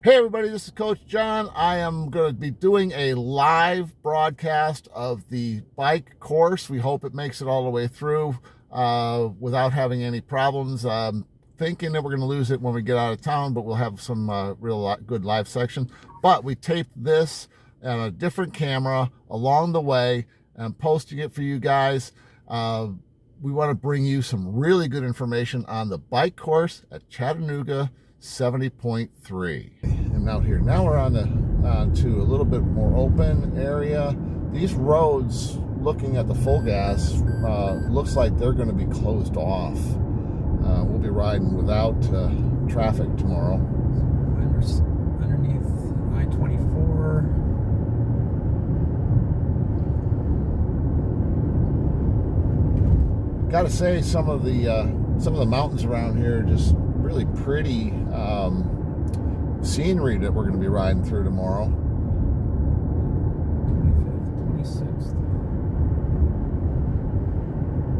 Hey everybody, this is Coach John. I am going to be doing a live broadcast of the bike course. We hope it makes it all the way through without having any problems. Thinking that we're going to lose it when we get out of town, but we'll have some real good live section. But we taped this on a different camera along the way and I'm posting it for you guys. We want to bring you some really good information on the bike course at Chattanooga 70.3. And out here now we're on to a little bit more open area. These roads, looking at the full gas, looks like they're going to be closed off. We'll be riding without traffic tomorrow. Underneath I-24. Got to say, some of the mountains around here are just really pretty scenery that we're going to be riding through tomorrow. 25th, 26th.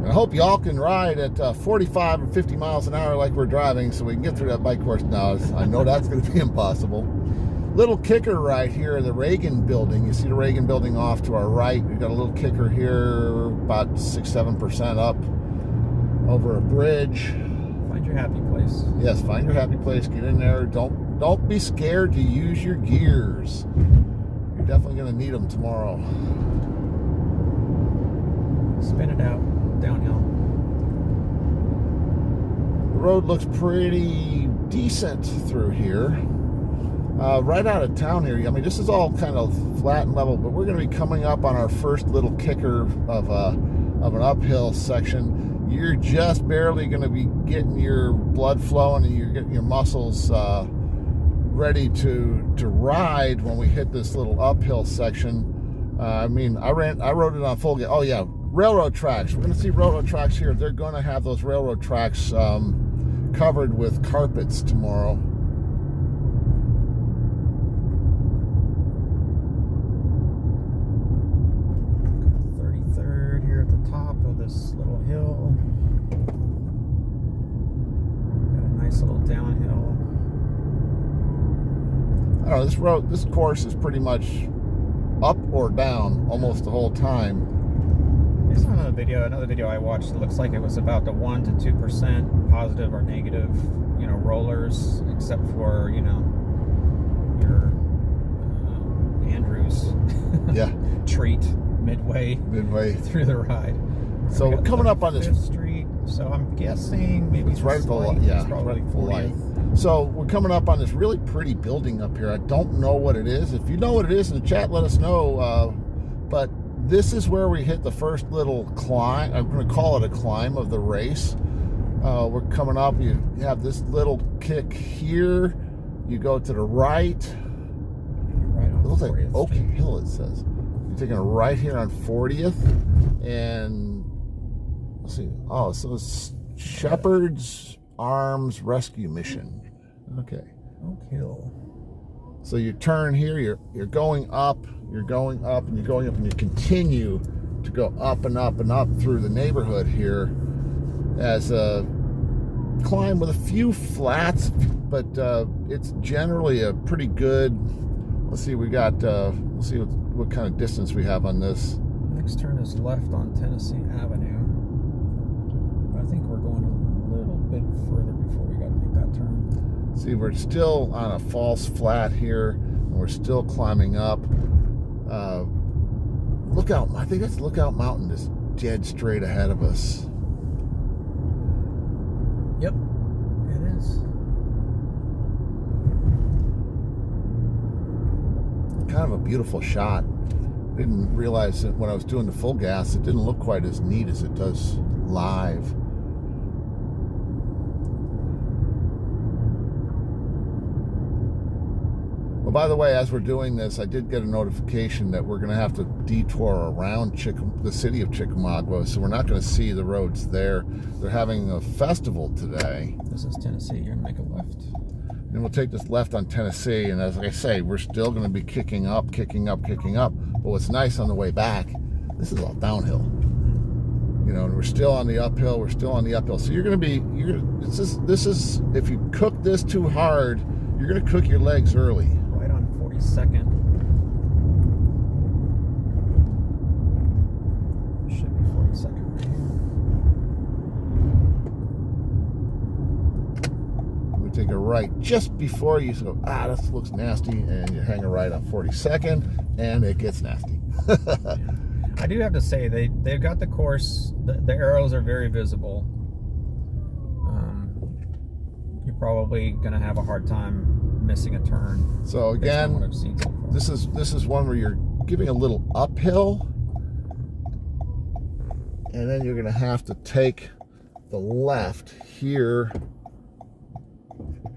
I hope y'all can ride at 45 or 50 miles an hour like we're driving so we can get through that bike course. Now, I know that's going to be impossible. Little kicker right here, the RECON building. You see the RECON building off to our right. We've got a little kicker here, about 6-7% up over a bridge. Find your happy place. Yes, find your happy place. Get in there. Don't be scared to use your gears. You're definitely going to need them tomorrow. Spin it out downhill. The road looks pretty decent through here. Right out of town here, I mean, this is all kind of flat and level, but we're going to be coming up on our first little kicker of an uphill section. You're just barely going to be getting your blood flowing and you're getting your muscles ready to ride when we hit this little uphill section. I rode it on full gas. Oh yeah, railroad tracks. We're going to see railroad tracks here. They're going to have those railroad tracks covered with carpets tomorrow. This little hill. Got a nice little downhill. I don't know, this course is pretty much up or down almost the whole time. Based on another video I watched, it looks like it was about the 1 to 2% positive or negative, rollers, except for, your Andrews Yeah. treat midway through the ride. So we're coming up on this 5th Street, so I'm guessing maybe it's right at the light. Yeah, right at the light. So we're coming up on this really pretty building up here. I don't know what it is. If you know what it is in the chat, let us know. But this is where we hit the first little climb. I'm going to call it a climb of the race. We're coming up. You have this little kick here. You go to the right. It looks like Oak Hill, it says. You're taking a right here on 40th. And let's see. Oh, so it's Shepherd's Arms Rescue Mission. Okay. Oak Hill. So you turn here, you're going up, and you're going up, and you continue to go up and up and up through the neighborhood here as a climb with a few flats, but it's generally a pretty good. Let's see, we'll see what kind of distance we have on this. Next turn is left on Tennessee Avenue. I think we're going a little bit further before we got to make that turn. See, we're still on a false flat here, and we're still climbing up. Lookout, I think that's Lookout Mountain is dead straight ahead of us. Yep, it is. Kind of a beautiful shot. Didn't realize that when I was doing the full gas, it didn't look quite as neat as it does live. Well, by the way, as we're doing this, I did get a notification that we're going to have to detour around the city of Chickamauga, so we're not going to see the roads there. They're having a festival today. This is Tennessee. You're going to make a left. And we'll take this left on Tennessee, and as I say, we're still going to be kicking up. But what's nice on the way back, this is all downhill. And we're still on the uphill. So you're going to be, this is, if you cook this too hard, you're going to cook your legs early. Right on 42nd. Should be 42nd right here. We take a right just before you go, this looks nasty, and you hang a right on 42nd, and it gets nasty. I do have to say, they've got the course, the arrows are very visible. You're probably going to have a hard time missing a turn. So again, what I've seen so far. this is one where you're giving a little uphill, and then you're going to have to take the left here,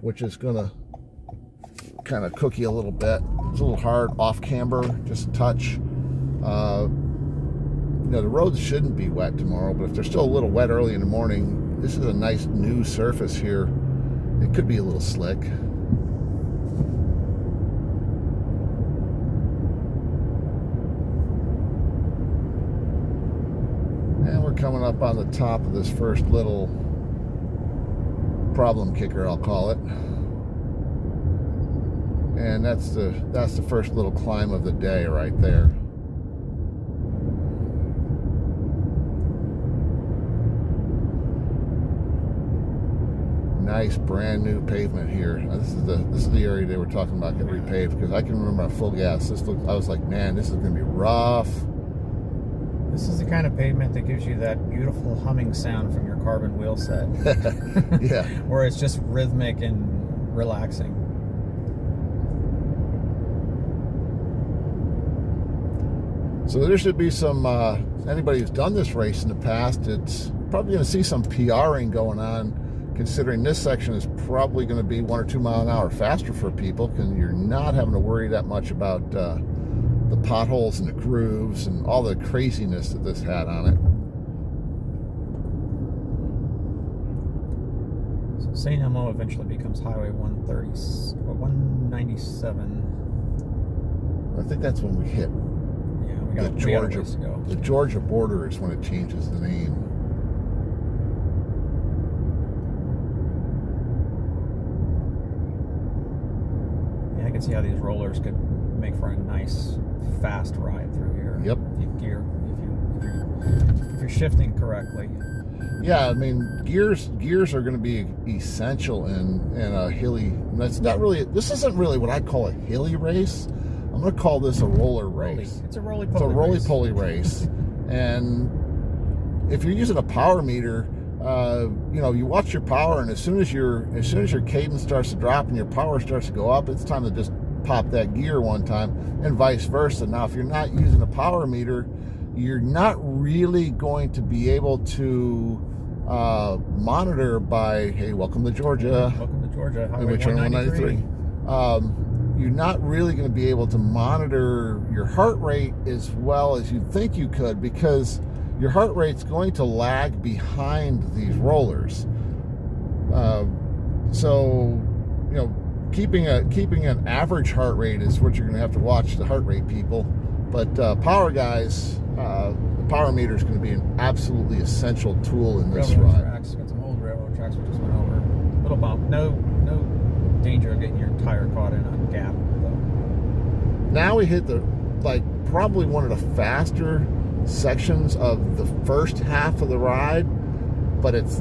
which is going to kind of cook you a little bit. It's a little hard off camber, just a touch. The roads shouldn't be wet tomorrow, but if they're still a little wet early in the morning, this is a nice new surface here. It could be a little slick. And we're coming up on the top of this first little problem kicker, I'll call it. And that's the first little climb of the day right there. Nice brand new pavement here. This is the area they were talking about getting repaved, because I can remember on full gas. I was like, man, this is gonna be rough. This is the kind of pavement that gives you that beautiful humming sound from your carbon wheel set. Yeah. Where it's just rhythmic and relaxing. So there should be some, anybody who's done this race in the past, it's probably going to see some PRing going on, considering this section is probably going to be 1 or 2 mile an hour faster for people, because you're not having to worry that much about the potholes and the grooves and all the craziness that this had on it. So St. Elmo eventually becomes Highway 197. I think that's when we hit we got a ways to go. The Georgia border is when it changes the name. Yeah, I can see how these rollers could make for a nice, fast ride through here. Yep. If you're shifting correctly. Yeah, I mean, gears are going to be essential in a hilly. This isn't really what I'd call a hilly race. I'm going to call this a roller race. It's a roly-poly It's a roly-poly race. And if you're using a power meter, you watch your power, and as soon as your cadence starts to drop and your power starts to go up, it's time to just pop that gear one time, and vice versa. Now, if you're not using a power meter, you're not really going to be able to monitor by, hey, welcome to Georgia. Welcome to Georgia, Highway 193. You're not really going to be able to monitor your heart rate as well as you'd think you could, because your heart rate's going to lag behind these rollers. Keeping an average heart rate is what you're going to have to watch the heart rate people. But power guys, the power meter is going to be an absolutely essential tool in this ride. Tracks. Got some old railroad tracks we just went over. Little bump. No danger of getting your tire caught in a gap, though. Now we hit probably one of the faster sections of the first half of the ride, but if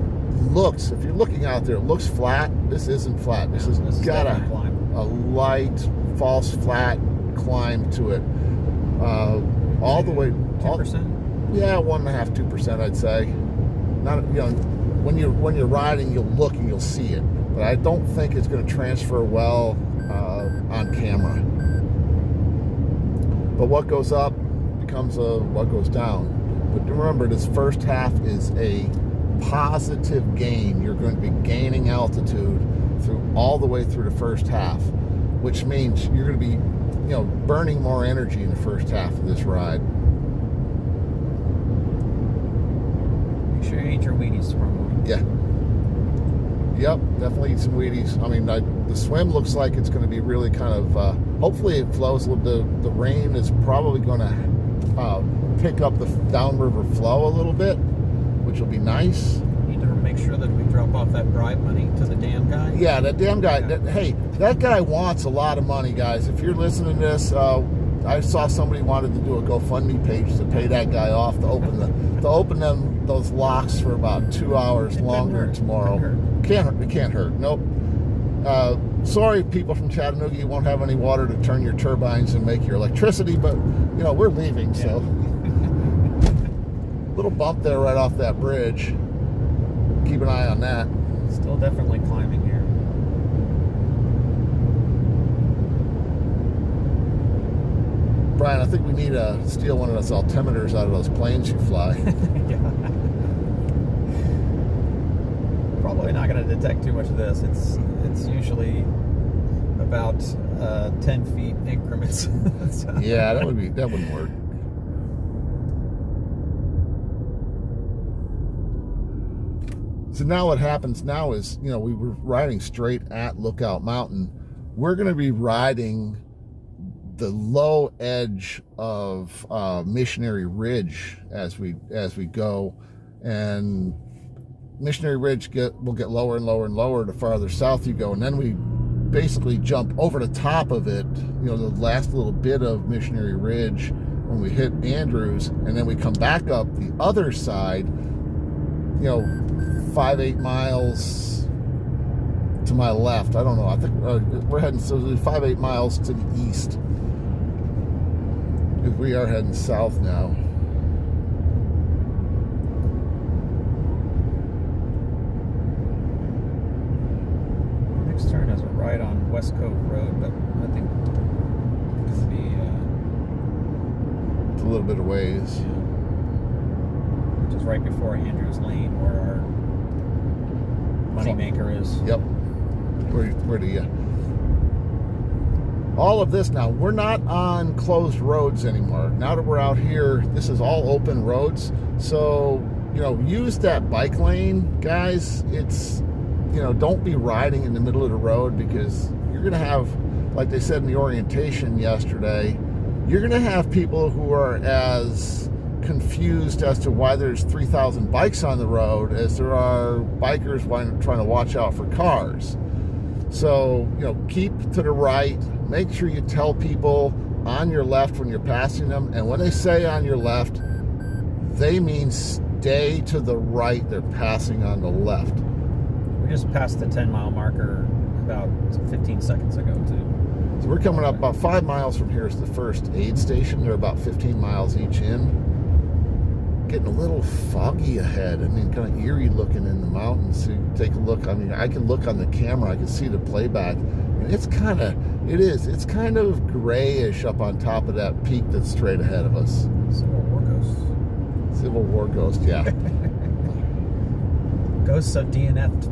you're looking out there, it looks flat. This isn't flat. This has got a light, false flat climb to it. All the way 2%? Yeah, 1.5–2%, I'd say. Not when you're riding, you'll look and you'll see it, but I don't think it's going to transfer well on camera. But what goes up becomes what goes down. But remember, this first half is a positive gain. You're going to be gaining altitude all the way through the first half, which means you're going to be burning more energy in the first half of this ride. Make sure you eat your Wheaties tomorrow morning. Yeah. Yep, definitely eat some Wheaties. I mean, the swim looks like it's going to be really kind of, hopefully it flows a little bit. The rain is probably going to pick up the downriver flow a little bit, which will be nice. You need to make sure that we drop off that bribe money to the damn guy? Yeah, that damn guy. Yeah. Hey, that guy wants a lot of money, guys. If you're listening to this, I saw somebody wanted to do a GoFundMe page to pay that guy off to open those locks for about 2 hours longer tomorrow. It can't hurt. Nope. Sorry, people from Chattanooga, you won't have any water to turn your turbines and make your electricity, but we're leaving, so. Little bump there right off that bridge. Keep an eye on that. Still definitely climbing here. Brian, I think we need to steal one of those altimeters out of those planes you fly. Yeah. Probably not going to detect too much of this. It's usually about 10 feet increments. So. Yeah, that wouldn't work. So now what happens now is, we were riding straight at Lookout Mountain. We're going to be riding the low edge of Missionary Ridge as we go, and Missionary Ridge will get lower and lower and lower the farther south you go, and then we basically jump over the top of it, the last little bit of Missionary Ridge when we hit Andrews, and then we come back up the other side, 5-8 miles to my left. I don't know. I think we're heading 5-8 miles to the east. Because we are heading south now. Next turn is a right on West Cove Road, but I think it's a little bit of ways. Yeah. Which is right before Andrews Lane, where our moneymaker is. Yep. Where do you? All of this now, we're not on closed roads anymore. Now that we're out here, this is all open roads. So, use that bike lane, guys. It's, don't be riding in the middle of the road, because you're going to have, like they said in the orientation yesterday, you're going to have people who are as confused as to why there's 3,000 bikes on the road as there are bikers trying to watch out for cars. So, keep to the right. Make sure you tell people on your left when you're passing them. And when they say on your left, they mean stay to the right. They're passing on the left. We just passed the 10-mile marker about 15 seconds ago, too. So we're coming up about 5 miles from here is the first aid station. They're about 15 miles each in. Getting a little foggy ahead. Kind of eerie looking in the mountains. So you take a look. I can look on the camera. I can see the playback. And it's kind of grayish up on top of that peak that's straight ahead of us. Civil War ghost. Civil War ghost, yeah. Ghosts of DNF.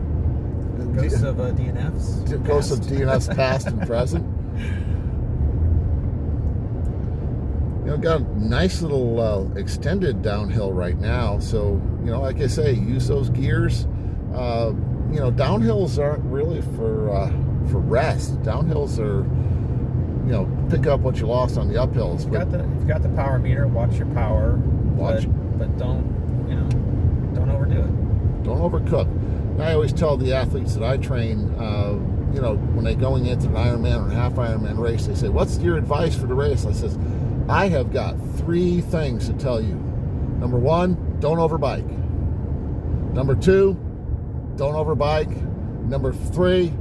Ghosts of DNFs. Ghosts of DNFs past and present. Got a nice little extended downhill right now. So, like I say, use those gears. Downhills aren't really for rest. Downhills are, pick up what you lost on the uphills. You've got the power meter. Watch your power. But don't overdo it. Don't overcook. And I always tell the athletes that I train, when they're going into an Ironman or a half Ironman race, they say, "What's your advice for the race?" I says, I have got 3 things to tell you. Number 1, don't overbike. Number 2, don't overbike. Number 3,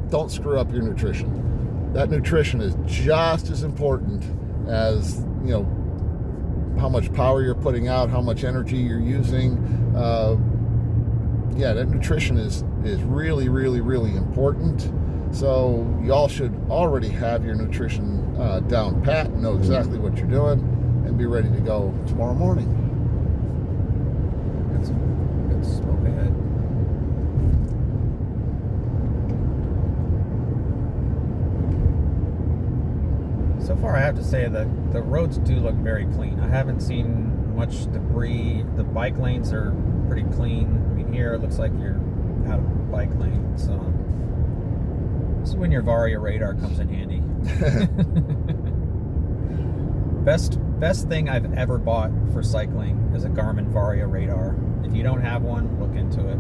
don't screw up your nutrition. That nutrition is just as important as, how much power you're putting out, how much energy you're using. That nutrition is really, really, really important. So y'all should already have your nutrition down pat, know exactly what you're doing, and be ready to go tomorrow morning. Got some good smoke ahead. So far, I have to say that the roads do look very clean. I haven't seen much debris. The bike lanes are pretty clean. Here it looks like you're out of bike lane, so this is when your Varia radar comes in handy. Best thing I've ever bought for cycling is a Garmin Varia radar. If you don't have one, look into it.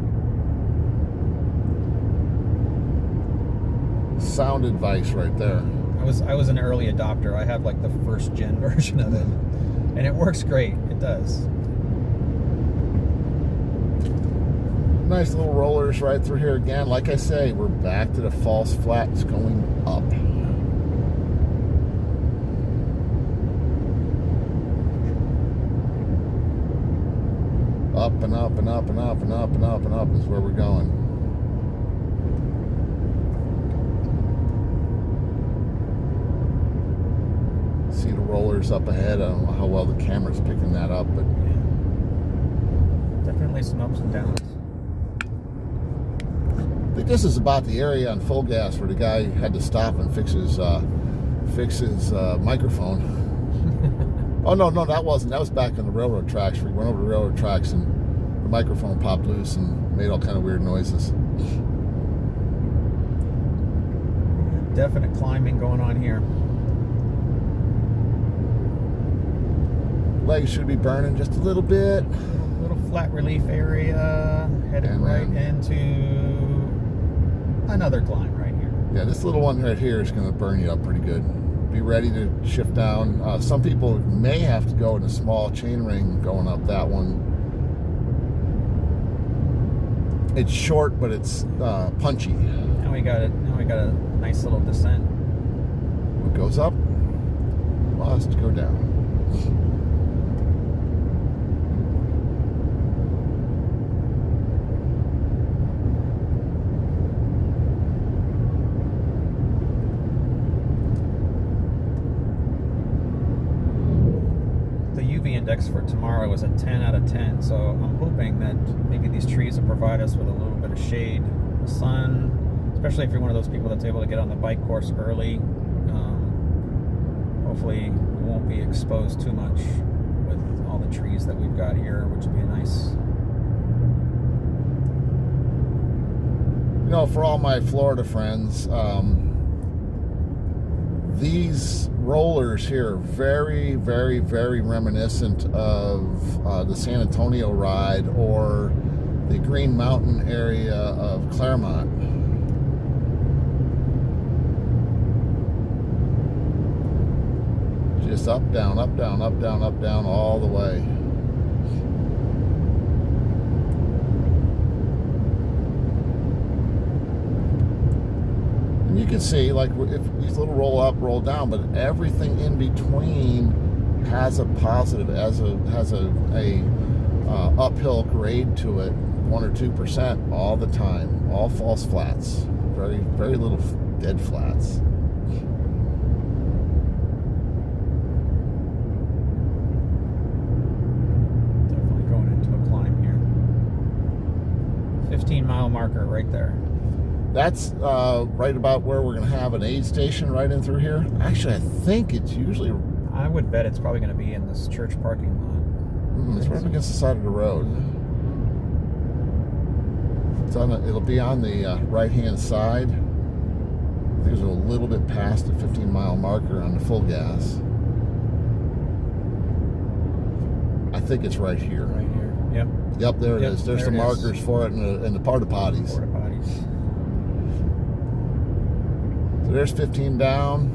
sound advice right there. I was an early adopter. I have like the first gen version of it, and it works great. It does. Nice little rollers right through here again. Like I say, we're back to the false flats going up. Up and up and up and up and up and up and up is where we're going. See the rollers up ahead. I don't know how well the camera's picking that up, but definitely some ups and downs. I think this is about the area on full gas where the guy had to stop and fix his microphone. Oh, no, that wasn't. That was back on the railroad tracks. We went over the railroad tracks and the microphone popped loose and made all kind of weird noises. Definite climbing going on here. Legs should be burning just a little bit. Little flat relief area. Heading right into another climb right here. Yeah, this little one right here is going to burn you up pretty good. Be ready to shift down. Some people may have to go in a small chain ring going up that one. It's short, but it's punchy. Now we got a nice little descent. What goes up must go down. Index for tomorrow is a 10 out of 10, so I'm hoping that maybe these trees will provide us with a little bit of shade. The sun, especially if you're one of those people that's able to get on the bike course early, hopefully we won't be exposed too much with all the trees that we've got here, which would be a nice. You know, for all my Florida friends, these rollers here are very, very, very reminiscent of the San Antonio ride or the Green Mountain area of Claremont. Just up, down, up, down, up, down, up, down, all the way. You can see, like, if these little roll up, roll down, but everything in between has a positive, has a uphill grade to it, 1 or 2% all the time. All false flats, very, very little dead flats. Definitely going into a climb here. 15-mile marker right there. That's right about where we're going to have an aid station right in through here. Actually, I think it's usually... I would bet it's probably going to be in this church parking lot. It's right against the side of the road. It'll be on the right-hand side. I think it's a little bit past the 15-mile marker on the full gas. I think it's right here. Right here. Yep. Yep, there it is. There's the markers for it in the porta potties. Porta potties. So there's 15 down.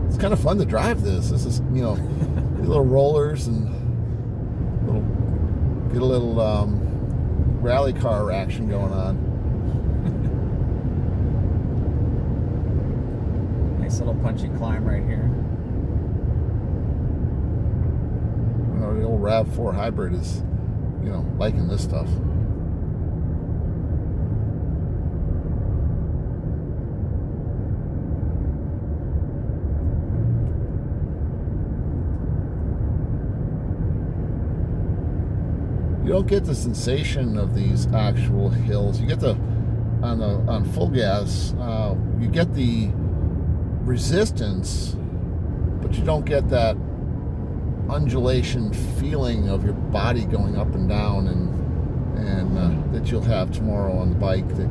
It's kind of fun to drive this. This is, you know, these little rollers and get a little rally car action going on. Nice little punchy climb right here. You know, the old RAV4 hybrid is, you know, liking this stuff. You don't get the sensation of these actual hills. You get the on full gas. You get the resistance, but you don't get that undulation feeling of your body going up and down, and that you'll have tomorrow on the bike. That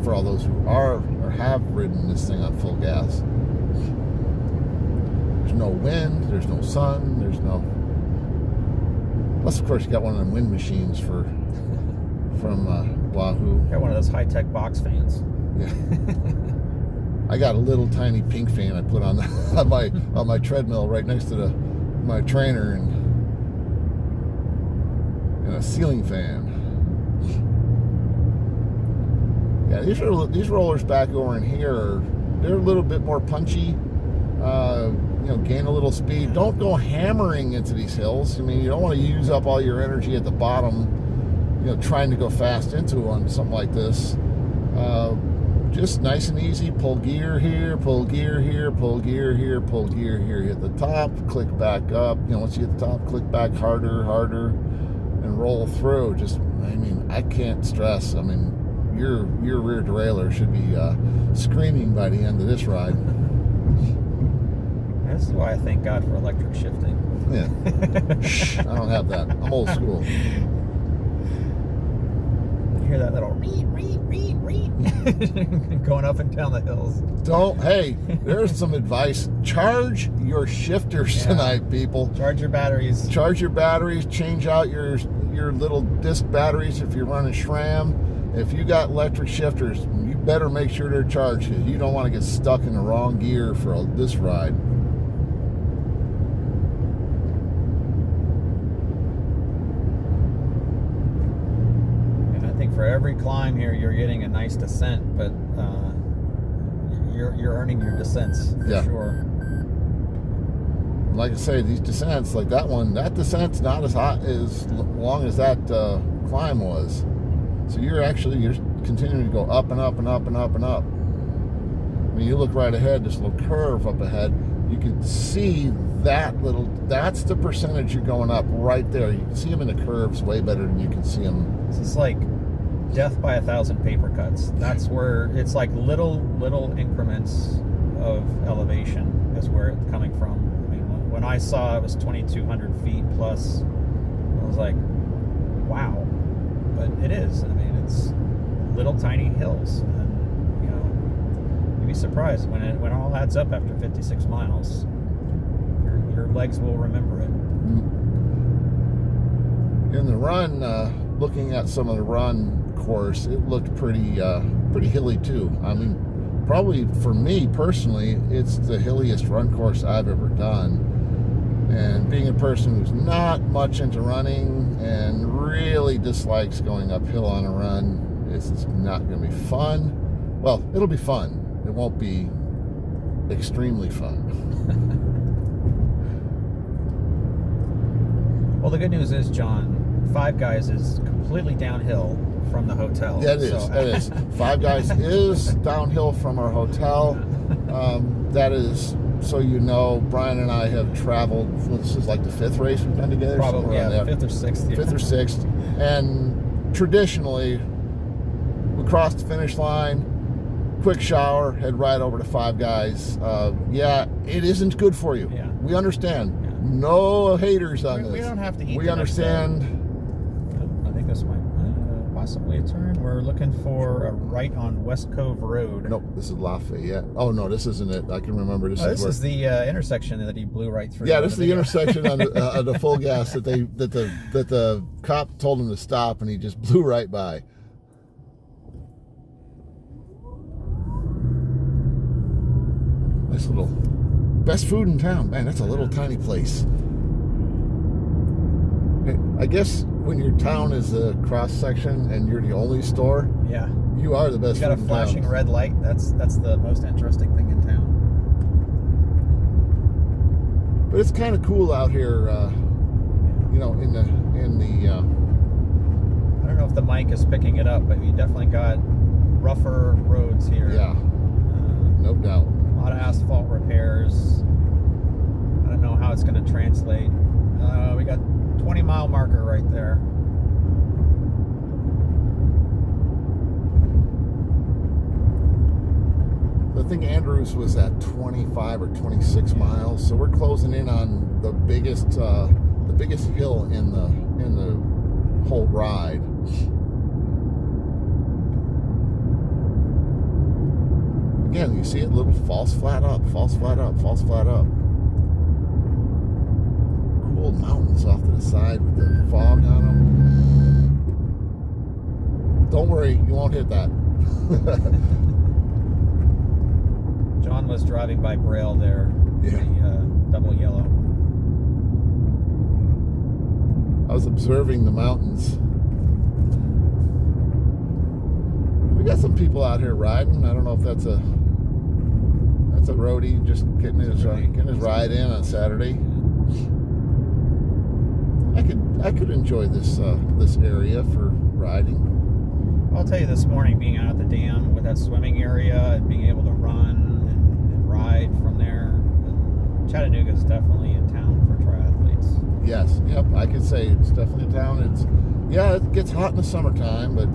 for all those who are or have ridden this thing on full gas. There's no wind. There's no sun. There's no. Unless, of course, you got one of them wind machines from Wahoo. Got one of those high-tech box fans. Yeah. I got a little tiny pink fan I put on my treadmill right next to my trainer, and a ceiling fan. Yeah, these rollers back over in here they're a little bit more punchy. Gain a little speed. Don't go hammering into these hills. I mean, you don't want to use up all your energy at the bottom, trying to go fast into something like this. Just nice and easy. Pull gear here, pull gear here, pull gear here, pull gear here. Hit the top, click back up. Once you hit the top, click back harder, and roll through. I can't stress. Your rear derailleur should be screaming by the end of this ride. This is why I thank God for electric shifting. Yeah. Shh, I don't have that. I'm old school. You hear that little reet going up and down the hills. Hey, there's some advice. Charge your shifters tonight, people. Charge your batteries. Change out your little disc batteries if you're running SRAM. If you got electric shifters, you better make sure they're charged, because you don't want to get stuck in the wrong gear for this ride. For every climb here, you're getting a nice descent, but you're earning your descents for sure. Like I say, these descents, like that descent's not as long as that climb was. So you're continuing to go up and up and up and up and up. You look right ahead, this little curve up ahead, you can see that's the percentage you're going up right there. You can see them in the curves way better than you can see them. This is like death by 1,000 paper cuts. That's where it's like little increments of elevation is where it's coming from. When I saw it was 2,200 feet plus, I was like, wow. But it is. It's little tiny hills, and you'd be surprised when it all adds up after 56 miles. Your legs will remember it. In the run, looking at some of the run course, it looked pretty hilly too. Probably for me personally, it's the hilliest run course I've ever done. And being a person who's not much into running and really dislikes going uphill on a run, this is not going to be fun. Well, it'll be fun. It won't be extremely fun. Well, the good news is, John, Five Guys is completely downhill from the hotel. Yeah, it is. Five Guys is downhill from our hotel. That is, so Brian and I have traveled. This is like the fifth race we've done together. Probably, fifth or sixth. Yeah. Fifth or sixth. And traditionally, we crossed the finish line, quick shower, head right over to Five Guys. It isn't good for you. Yeah. We understand. Yeah. No haters on this. We don't have to eat. We understand. I think this might possibly a turn. We're looking for a right on West Cove Road. Nope, this is Lafayette. Oh no, this isn't it. I can remember this. This is the intersection that he blew right through. Yeah, this is the intersection on the full gas that the cop told him to stop, and he just blew right by. Nice little best food in town, man. That's a little tiny place. I guess when your town is a cross section and you're the only store, you are the best. You got a flashing red light. That's the most interesting thing in town. But it's kind of cool out here, in the. I don't know if the mic is picking it up, but you definitely got rougher roads here. Yeah, no doubt. A lot of asphalt repairs. I don't know how it's going to translate. We got 20-mile marker right there. I think Andrews was at 25 or 26 miles, so we're closing in on the biggest hill in the whole ride. Again, you see it, little false flat up, false flat up, false flat up. Cool little mountains off to the side with the fog on them. Don't worry, you won't hit that. John was driving by Braille there. Yeah. The double yellow. I was observing the mountains. We got some people out here riding. I don't know if that's a roadie just getting his ride in on Saturday. I could enjoy this area for riding. I'll tell you, this morning being out at the dam with that swimming area and being able to run and ride from there, Chattanooga is definitely a town for triathletes. Yes, yep, I could say it's definitely a town. It gets hot in the summertime, but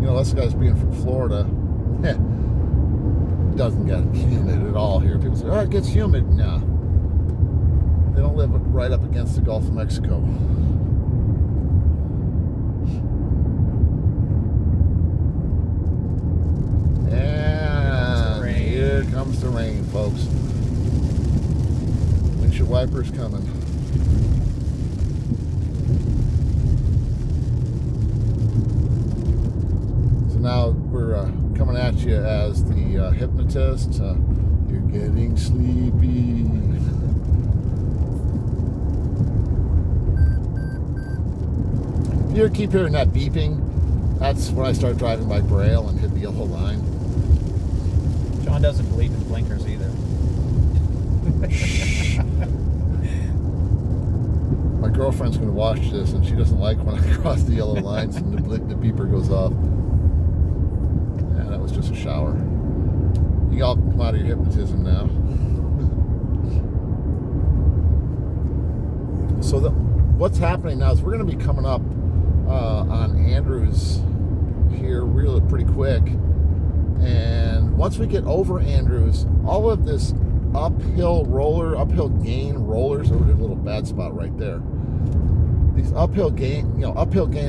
us guys being from Florida, it doesn't get humid at all here. People say, oh, it gets humid. No, they don't live right up against the Gulf of Mexico. And here comes the rain, folks. Windshield wipers coming. So now we're coming at you as the hypnotist. You're getting sleepy. If you keep hearing that beeping, that's when I start driving by Braille and hit the yellow line. John doesn't believe in blinkers either. My girlfriend's going to watch this, and she doesn't like when I cross the yellow lines and the beeper goes off. Yeah, that was just a shower. You all come out of your hypnotism now. So what's happening now is we're going to be coming up on Andrews here pretty quick. And once we get over Andrews, all of this uphill gain rollers, over the little bad spot right there. These uphill gain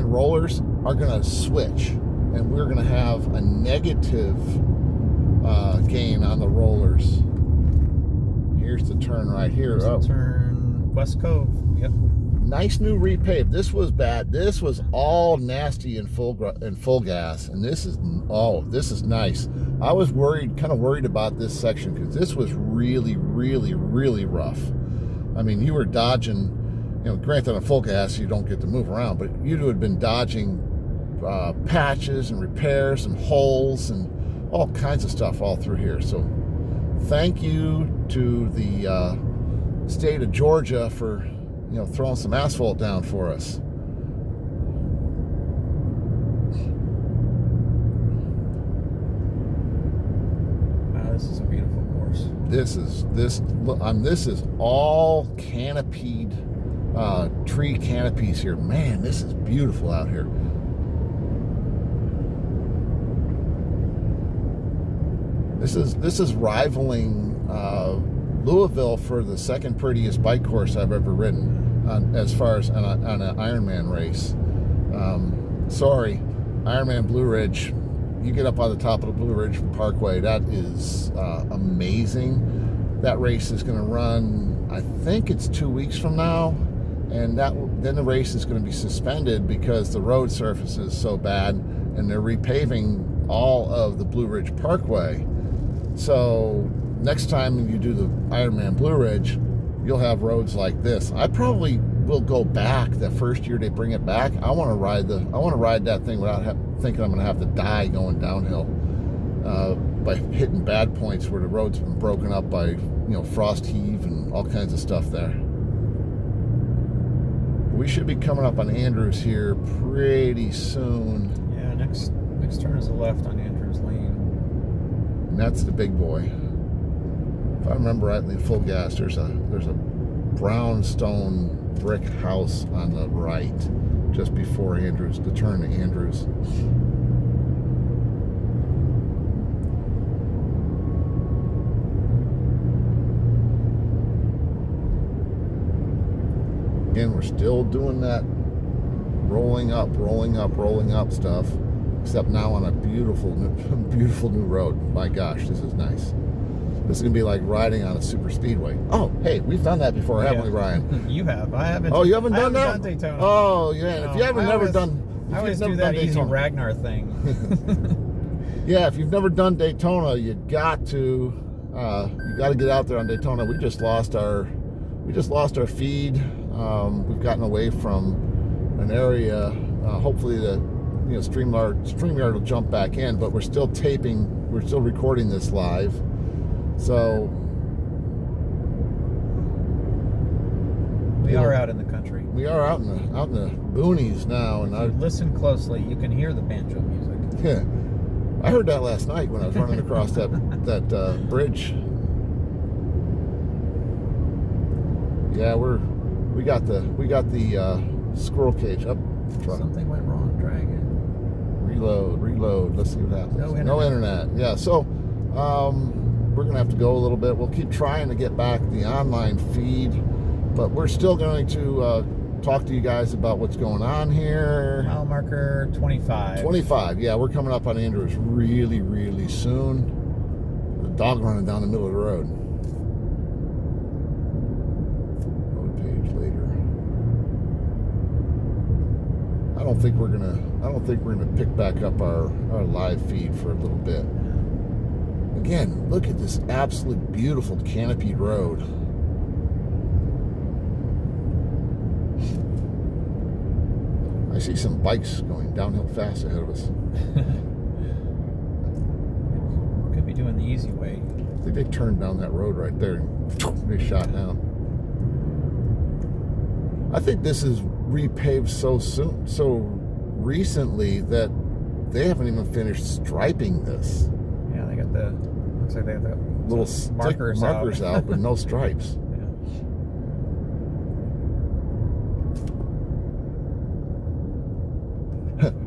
rollers are going to switch, and we're going to have a negative gain on the rollers. Here's the turn right here. Turn West Cove. Yep. Nice new repave. This was bad. This was all nasty and full gas, and this is nice. I was kind of worried about this section because this was really, really, really rough. I mean, you were dodging. Granted, on full gas you don't get to move around, but you had been dodging patches and repairs and holes and all kinds of stuff all through here. So, thank you to the state of Georgia for throwing some asphalt down for us. Wow, this is a beautiful course. This is all canopied tree canopies here. Man, this is beautiful out here. This is rivaling Louisville for the second prettiest bike course I've ever ridden, as far as on an Ironman race. Sorry, Ironman Blue Ridge. You get up on the top of the Blue Ridge Parkway. That is amazing. That race is going to run, I think it's 2 weeks from now, and then the race is going to be suspended because the road surface is so bad, and they're repaving all of the Blue Ridge Parkway. So next time you do the Ironman Blue Ridge, you'll have roads like this. I probably will go back the first year they bring it back. I want to ride that thing without thinking I'm going to have to die going downhill by hitting bad points where the road's been broken up by frost heave and all kinds of stuff there. We should be coming up on Andrews here pretty soon. Yeah, next turn is a left on Andrews Lane. And that's the big boy. If I remember rightly, full gas, there's a brownstone brick house on the right just before Andrews, the turn to Andrews. Again, we're still doing that rolling up stuff, except now on a beautiful new road. My gosh, this is nice. This is going to be like riding on a super speedway. Oh, hey, we've done that before, haven't we, Ryan? You have. I haven't. Oh, you haven't done that? Done Daytona. Oh, yeah. And if you haven't never done... I always do that easy Ragnar thing. Yeah, if you've never done Daytona, you got to get out there on Daytona. We just lost our feed. We've gotten away from an area. Hopefully the StreamYard will jump back in, but we're still taping. We're still recording this live. So we are out in the country. We are out in the boonies now, and if you listen closely, you can hear the banjo music. Yeah, I heard that last night when I was running across that bridge. Yeah, we got the squirrel cage up. Something went wrong. Drag it. Reload. Let's see what happens. No internet. Yeah, so we're gonna have to go a little bit. We'll keep trying to get back the online feed, but we're still going to talk to you guys about what's going on here. Mile marker 25. 25. Yeah, we're coming up on Andrews really, really soon. The dog running down the middle of the road. Road page later. I don't think we're gonna pick back up our live feed for a little bit. Again, look at this absolute beautiful canopied road. I see some bikes going downhill fast ahead of us. Could be doing the easy way. I think they turned down that road right there and they shot down. I think this is repaved so recently that they haven't even finished striping this. Yeah, they got looks like they have the little markers out, but no stripes.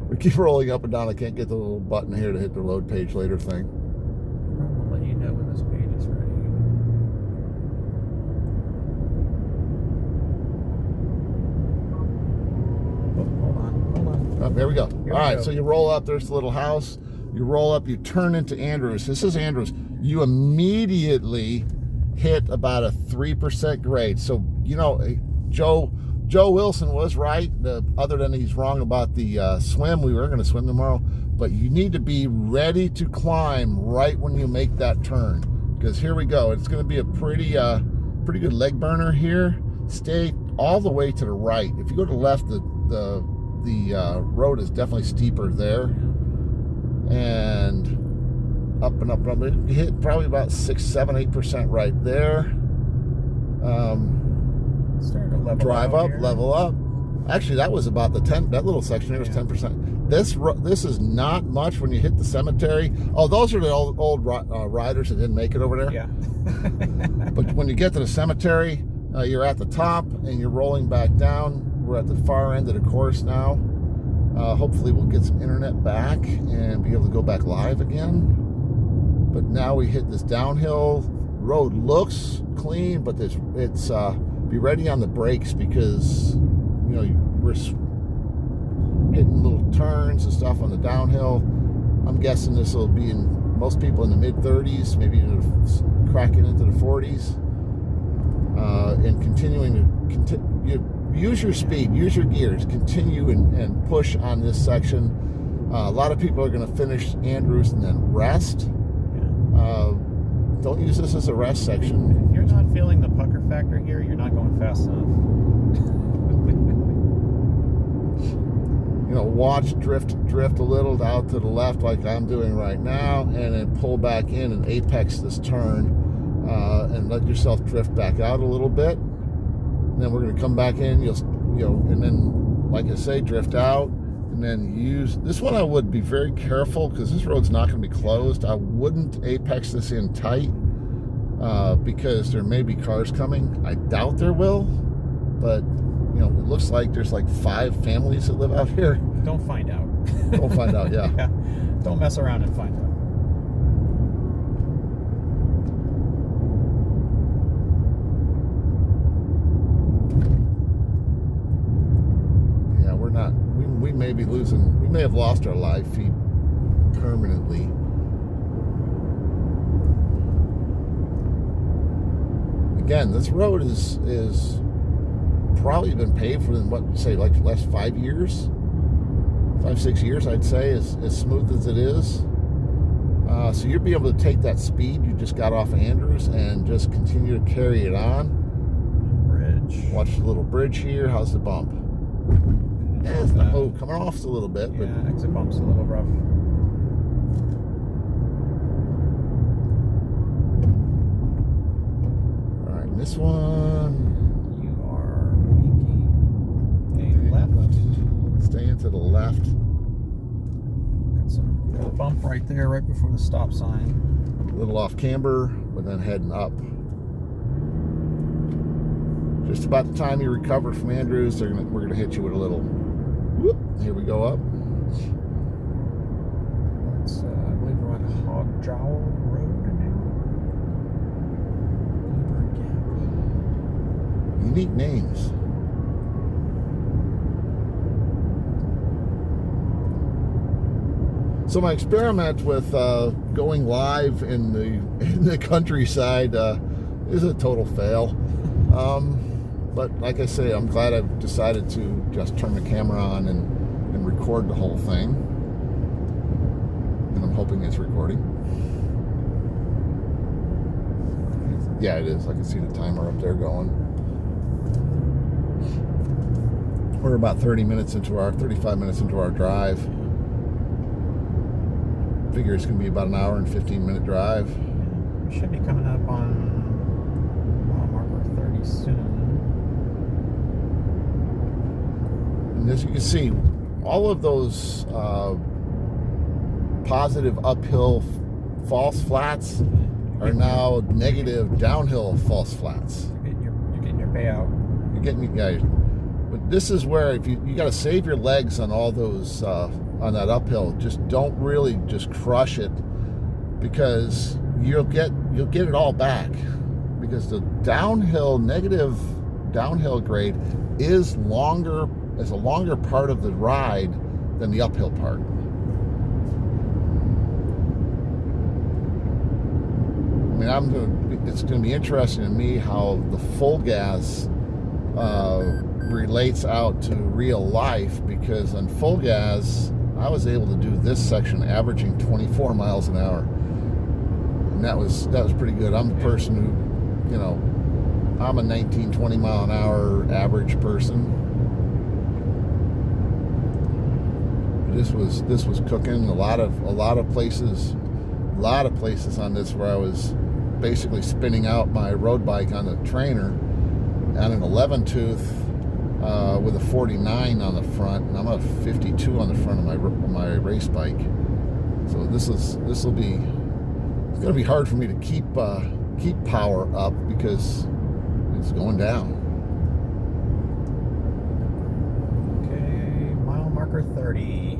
We keep rolling up and down. I can't get the little button here to hit the load page later thing. I'll let you know when this page is ready. Oh, hold on. Oh, there we go. All right, so you roll up. There's the little house. You roll up. You turn into Andrews. This is Andrews. You immediately hit about a 3% grade. So, Joe Wilson was right, other than he's wrong about the swim. We were going to swim tomorrow, but you need to be ready to climb right when you make that turn, because here we go. It's going to be a pretty good leg burner here. Stay all the way to the right. If you go to the left, the road is definitely steeper there, and up and up and up. You hit probably about 6, 7, 8% right there. Starting to level drive up, here. level up. Actually, that was about the 10. That little section here was 10%. This is not much when you hit the cemetery. Oh, those are the old riders that didn't make it over there. Yeah. But when you get to the cemetery, you're at the top and you're rolling back down. We're at the far end of the course now. Hopefully, we'll get some internet back and be able to go back live again. But now we hit this downhill road. Looks clean, but it's be ready on the brakes, because we're hitting little turns and stuff on the downhill. I'm guessing this will be in most people in the mid 30s, maybe cracking into the 40s, and continuing to use your speed, use your gears, continue and push on this section. A lot of people are going to finish Andrews and then rest. Don't use this as a rest section. If you're not feeling the pucker factor here, you're not going fast enough. Watch drift a little out to the left like I'm doing right now, and then pull back in and apex this turn, and let yourself drift back out a little bit. And then we're going to come back in. And then, like I say, drift out. And then use this one. I would be very careful, because this road's not going to be closed. I wouldn't apex this in tight, because there may be cars coming. I doubt there will, but it looks like there's like 5 families that live out here. Don't find out. Don't find out. Yeah. Yeah. Don't mess around and find out. We may be losing. We may have lost our live feed permanently. again, this road is probably been paved for what say like the last 5 years, 5-6 years, I'd say, as smooth as it is. So you'll be able to take that speed you just got off of Andrews and just continue to carry it on. Bridge. Watch the little bridge here. How's the bump? Coming off a little bit, but yeah, exit bump's a little rough. All right, this one. You are making a left. Staying to the left. Got a bump right there, right before the stop sign. A little off camber, but then heading up. Just about the time you recover from Andrews, we're gonna hit you with a little whoop. Here we go up. That's I believe we're on Hog Jowl Road now. Bluebird Gap. Unique names. So my experiment with going live in the countryside is a total fail. But like I say, I'm glad I've decided to just turn the camera on and record the whole thing. And I'm hoping it's recording. Yeah, it is. I can see the timer up there going. We're about 35 minutes into our drive. Figure it's going to be about an hour and 15-minute drive. We should be coming up on mile marker 30 soon. And as you can see, all of those positive uphill false flats are now negative downhill false flats. You're getting your payout. You're getting, yeah. But this is where if you got to save your legs on all those on that uphill. Just don't really just crush it, because you'll get it all back, because the negative downhill grade is a longer part of the ride than the uphill part. I mean, it's going to be interesting to me how the full gas relates out to real life, because on full gas I was able to do this section averaging 24 miles an hour, and that was pretty good. I'm the person who, I'm a 19-20 mile an hour average person. This was cooking. A lot of places on this where I was basically spinning out my road bike on the trainer on an 11 tooth with a 49 on the front, and I'm a 52 on the front of my race bike. So it's going to be hard for me to keep power up, because it's going down. Okay, mile marker 30.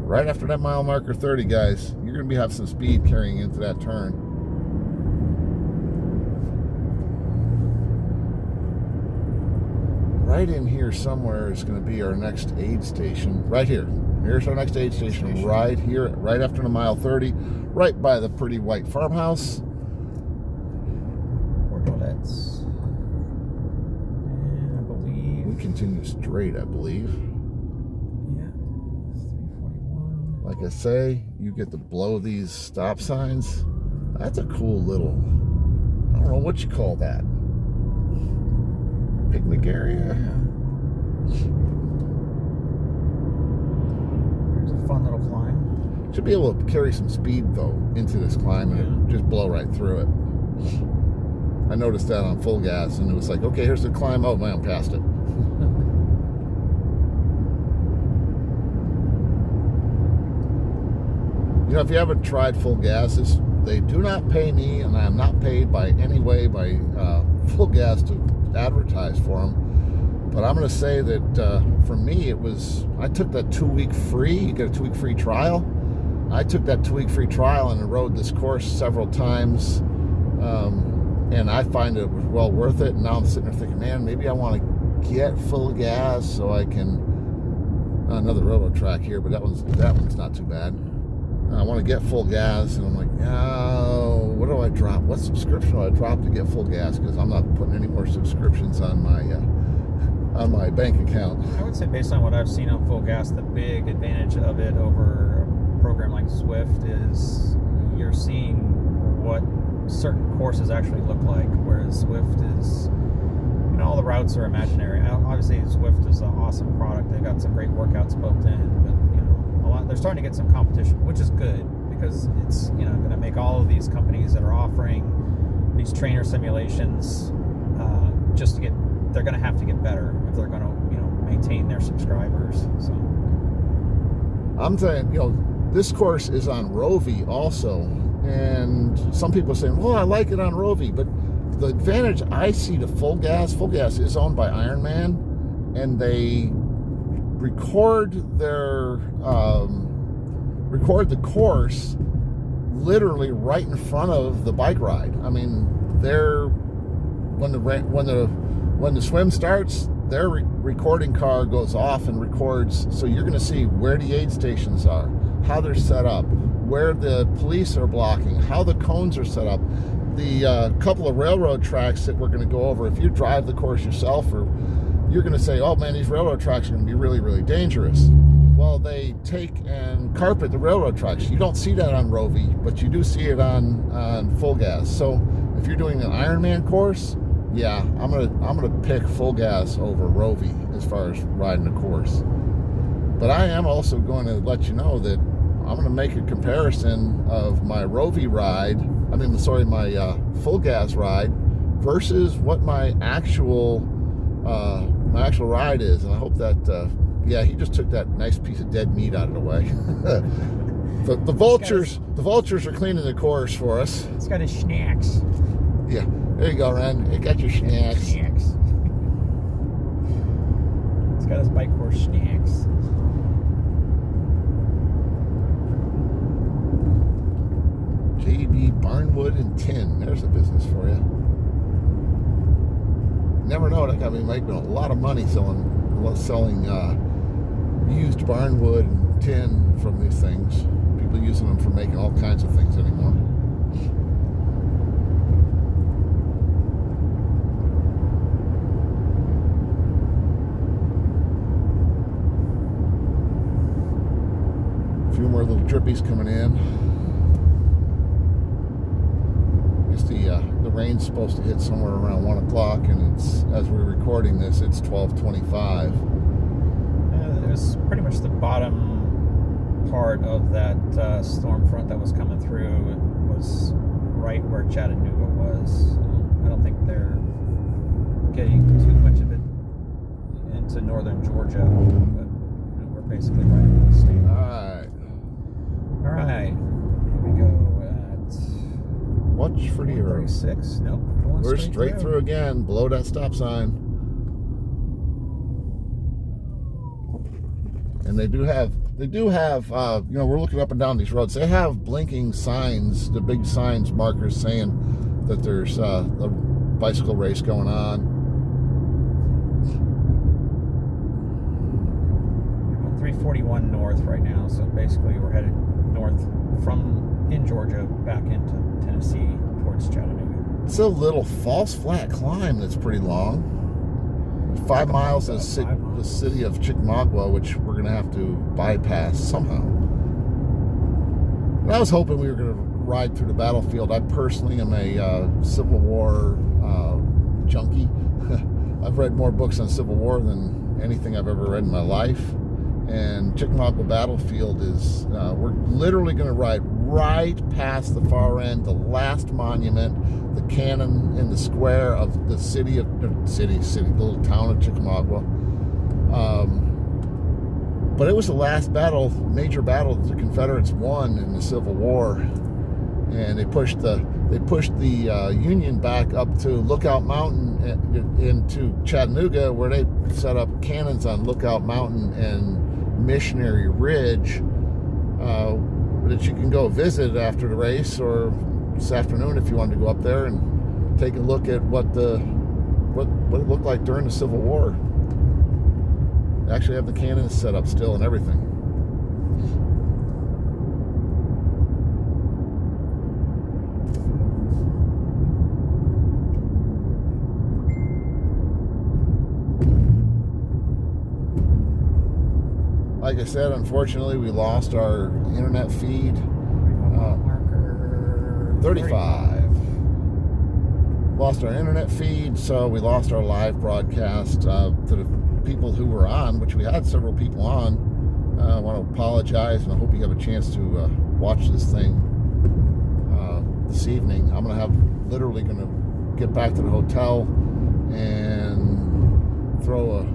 Right after that mile marker 30, guys, you're going to have some speed carrying into that turn. Right in here somewhere is going to be our next aid station. Right here. Here's our next aid station. Right here, right after the mile 30, right by the pretty white farmhouse. Bordelets. And I believe We continue straight, I believe. Yeah. 341. Like I say, you get to blow these stop signs. That's a cool little, I don't know what you call that. Picnic area. There's a fun little climb. Should be able to carry some speed though into this climb, and just blow right through it. I noticed that on full gas, and it was like, okay, here's the climb. Oh man, I'm past it. If you haven't tried full gases, they do not pay me, and I am not paid by any way by full gas to advertise for them. But I'm going to say that for me, I took that 2-week free. You get a 2-week free trial. I took that 2-week free trial and rode this course several times, and I find it was well worth it. And now I'm sitting there thinking, man, maybe I want to get full gas so I can. Another railroad track here, but that one's not too bad. I want to get full gas, and I'm like, oh, what do I drop? What subscription do I drop to get full gas? Because I'm not putting any more subscriptions on my bank account. I would say, based on what I've seen on full gas, the big advantage of it over a program like Swift is you're seeing what certain courses actually look like, whereas Swift is, all the routes are imaginary. Obviously, Swift is an awesome product. They've got some great workouts built in, but they're starting to get some competition, which is good, because it's going to make all of these companies that are offering these trainer simulations they're going to have to get better if they're going to maintain their subscribers. So I'm saying, this course is on Rovi also, and some people are saying, well, I like it on Rovi, but the advantage I see to full gas is owned by Ironman, and they record the course literally right in front of the bike ride. I mean, when the swim starts, their recording car goes off and records, so you're going to see where the aid stations are, how they're set up, where the police are blocking, how the cones are set up, the couple of railroad tracks that we're going to go over. If you drive the course yourself, or you're going to say, oh man, these railroad tracks are going to be really, really dangerous. Well, they take and carpet the railroad tracks. You don't see that on Rovi, but you do see it on full gas. So if you're doing an Ironman course, yeah, I'm gonna pick full gas over Rovi as far as riding the course. But I am also going to let you know that I'm going to make a comparison of my Rovi ride. My full gas ride versus what my actual ride is, and I hope that he just took that nice piece of dead meat out of the way. the vultures are cleaning the course for us. It's got his snacks. Yeah, there you go, Ren. You got your snacks. It's got his bike course snacks. JB Barnwood and Tin. There's a business for you. Never know, that company might be making a lot of money selling used barnwood and tin from these things. People using them for making all kinds of things anymore. A few more little drippies coming in. The rain's supposed to hit somewhere around 1 o'clock, and it's, as we're recording this, it's 12:25. It was pretty much the bottom part of that storm front that was coming through. It was right where Chattanooga was. I don't think they're getting too much of it into northern Georgia, but we're basically right in the state. All right. Here we go. Watch for the arrow. 36. Nope. We're straight through again. Below that stop sign. And they do have, we're looking up and down these roads. They have blinking signs, the big signs, markers saying that there's a bicycle race going on. 341 north right now, so basically we're headed north in Georgia back into Tennessee towards Chattanooga. It's a little false flat climb that's pretty long. 5 miles to the city of Chickamauga, which we're going to have to bypass somehow. And I was hoping we were going to ride through the battlefield. I personally am a Civil War junkie. I've read more books on Civil War than anything I've ever read in my life. And Chickamauga Battlefield is, we're literally going to ride right past the far end, the last monument, the cannon in the square of the little town of Chickamauga. But it was the last major battle that the Confederates won in the Civil War. And they pushed the Union back up to Lookout Mountain into Chattanooga, where they set up cannons on Lookout Mountain and Missionary Ridge that you can go visit after the race, or this afternoon if you wanted to go up there and take a look at what it looked like during the Civil War. They actually have the cannons set up still and everything. like I said, unfortunately, we lost our internet feed. Marker 35. Lost our internet feed, so we lost our live broadcast. To the people who were on, which we had several people on, I want to apologize, and I hope you have a chance to watch this thing this evening. I'm literally going to get back to the hotel and throw a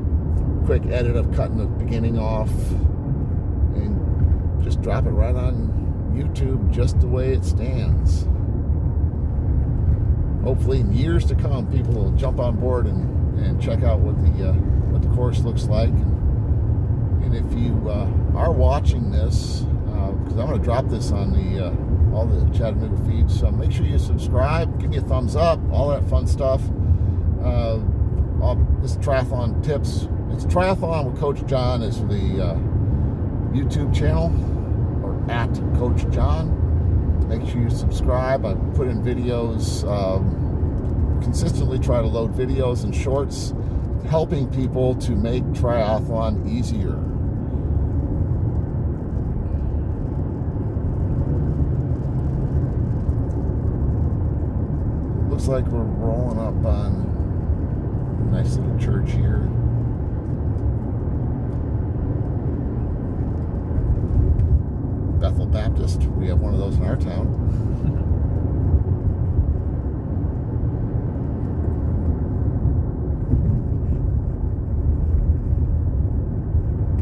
quick edit of cutting the beginning off and just drop it right on YouTube just the way it stands. Hopefully in years to come, people will jump on board and check out what the course looks like. And if you are watching this, because I'm going to drop this on all the Chattanooga feeds, so make sure you subscribe, give me a thumbs up, all that fun stuff. This triathlon tips. It's Triathlon with Coach John is the YouTube channel, or at Coach John. Make sure you subscribe. I put in videos, consistently try to load videos and shorts, helping people to make triathlon easier. Looks like we're rolling up on a nice little church here. Bethel Baptist. We have one of those in our town.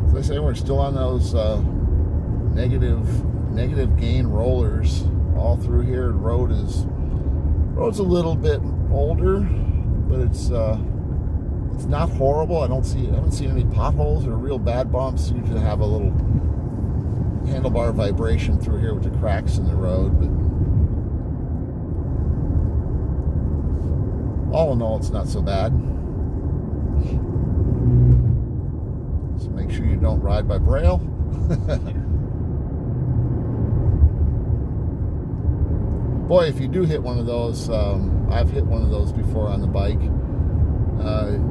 As I say, we're still on those negative gain rollers all through here. The road's a little bit older, but it's not horrible. I haven't seen any potholes or real bad bumps. Usually have a little handlebar vibration through here with the cracks in the road, but all in all, it's not so bad. So make sure you don't ride by braille. Boy, if you do hit one of those, I've hit one of those before on the bike.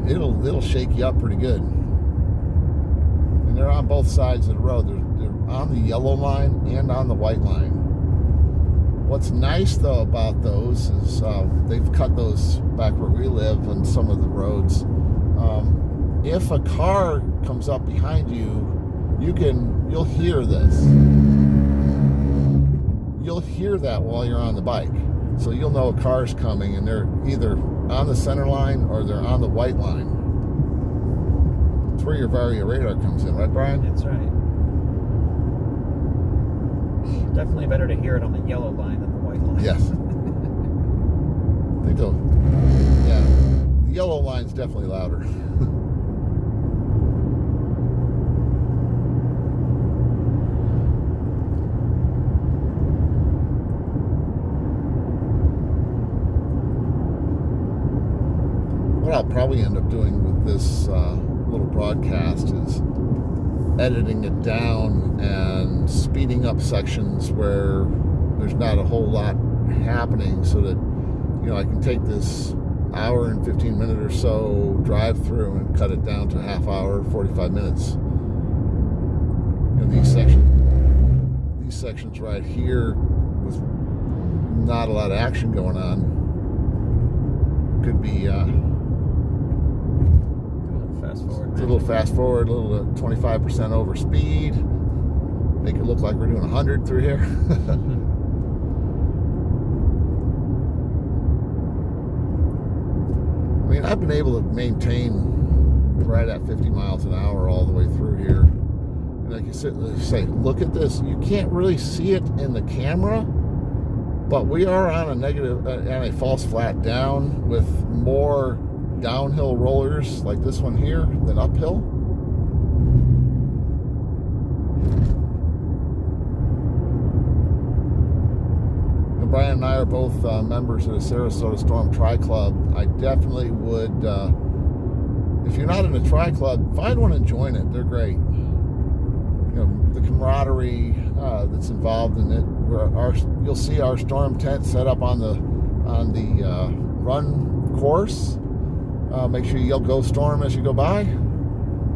It'll shake you up pretty good. And they're on both sides of the road. They're on the yellow line and on the white line. What's nice though about those is they've cut those back where we live on some of the roads. If a car comes up behind you, you'll hear this. You'll hear that while you're on the bike. So you'll know a car's coming and they're either on the center line or they're on the white line. It's where your Vario radar comes in, right, Brian? That's right. Definitely better to hear it on the yellow line than the white line. Yes. They do. Yeah. The yellow line's definitely louder. What I'll probably end up doing with this little broadcast is editing it down and speeding up sections where there's not a whole lot happening, so that I can take this hour and 15 minute or so drive through and cut it down to a half hour, 45 minutes. These sections right here with not a lot of action going on could be fast forward. It's a little fast forward, a little 25% over speed. Make it look like we're doing 100 through here. I mean, I've been able to maintain right at 50 miles an hour all the way through here. And like you say, look at this. You can't really see it in the camera, but we are on a false flat down with more downhill rollers like this one here than uphill. And Brian and I are both members of the Sarasota Storm Tri Club. I definitely would, if you're not in a Tri Club, find one and join it. They're great. The camaraderie that's involved in it. You'll see our storm tent set up on the run course. Make sure you'll go storm as you go by.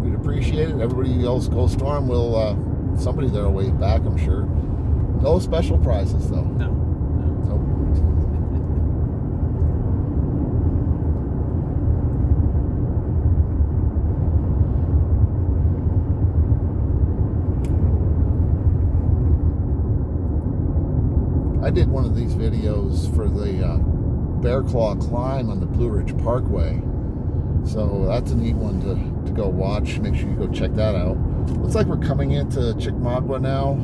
we'd appreciate it. Everybody else go storm will, somebody there will wave back, I'm sure. No special prizes, though. No. Nope. I did one of these videos for the Bear Claw climb on the Blue Ridge Parkway. So that's a neat one to go watch. Make sure you go check that out. Looks like we're coming into Chickamauga now.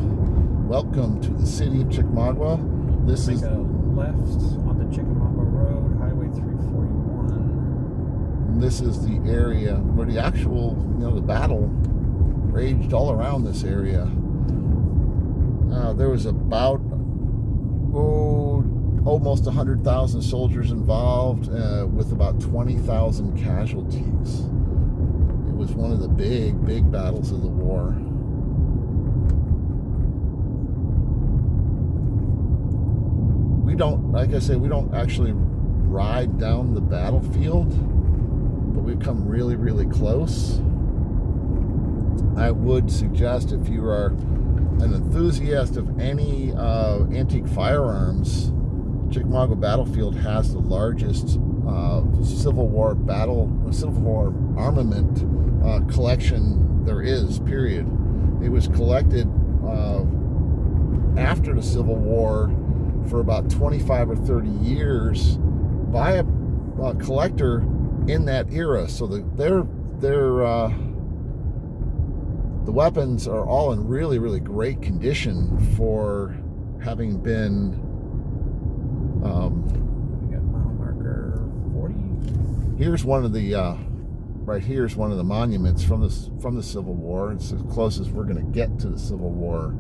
Welcome to the city of Chickamauga. This is a left on the Chickamauga Road, Highway 341. This is the area where the actual, the battle raged all around this area. There was about almost 100,000 soldiers involved, with about 20,000 casualties. It was one of the big battles of the war. We don't, like I say, we don't actually ride down the battlefield, but we've come really, really close. I would suggest, if you are an enthusiast of any antique firearms, Chickamauga Battlefield has the largest Civil War armament collection there is, period. It was collected after the Civil War for about 25 or 30 years by a collector in that era. So the weapons are all in really, really great condition for having been. We got mile marker 40. Here's one of the right here is one of the monuments from the Civil War. It's as close as we're going to get to the Civil War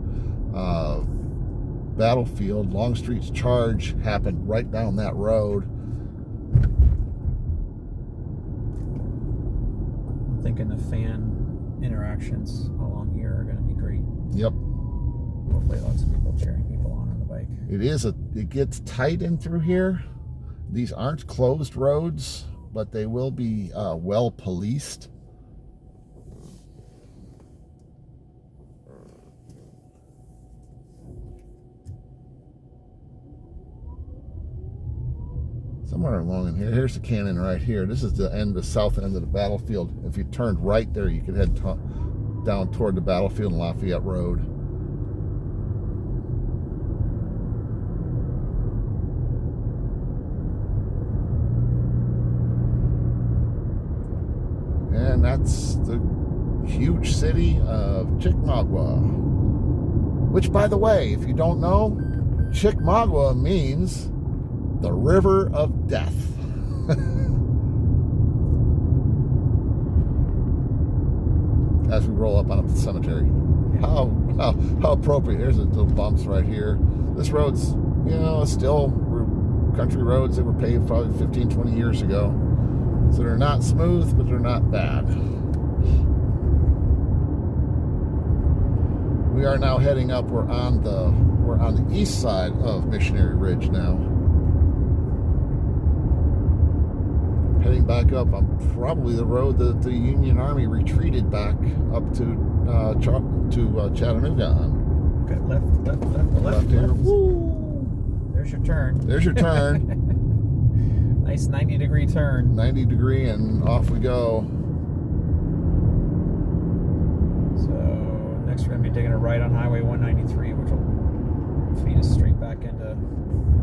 battlefield. Longstreet's charge happened right down that road. I'm thinking the fan interactions along here are going to be great. Yep. Hopefully lots of people cheering people on the bike. It gets tight in through here. These aren't closed roads, but they will be well policed. Somewhere along in here, here's the cannon right here. This is the south end of the battlefield. If you turned right there, you could head down toward the battlefield and Lafayette Road. And that's the huge city of Chickamauga. Which, by the way, if you don't know, Chickamauga means the river of death. As we roll up on up the cemetery. How appropriate. There's the little bumps right here. This road's, still country roads that were paved probably 15, 20 years ago. So they're not smooth, but they're not bad. We are now heading up. We're on the east side of Missionary Ridge now. Heading back up on probably the road that the Union Army retreated back up to Chattanooga on. Okay, left here. Woo! There's your turn. There's your turn. Nice 90-degree turn. 90 degree, and off we go. So next we're going to be taking a right on Highway 193, which will feed us straight back into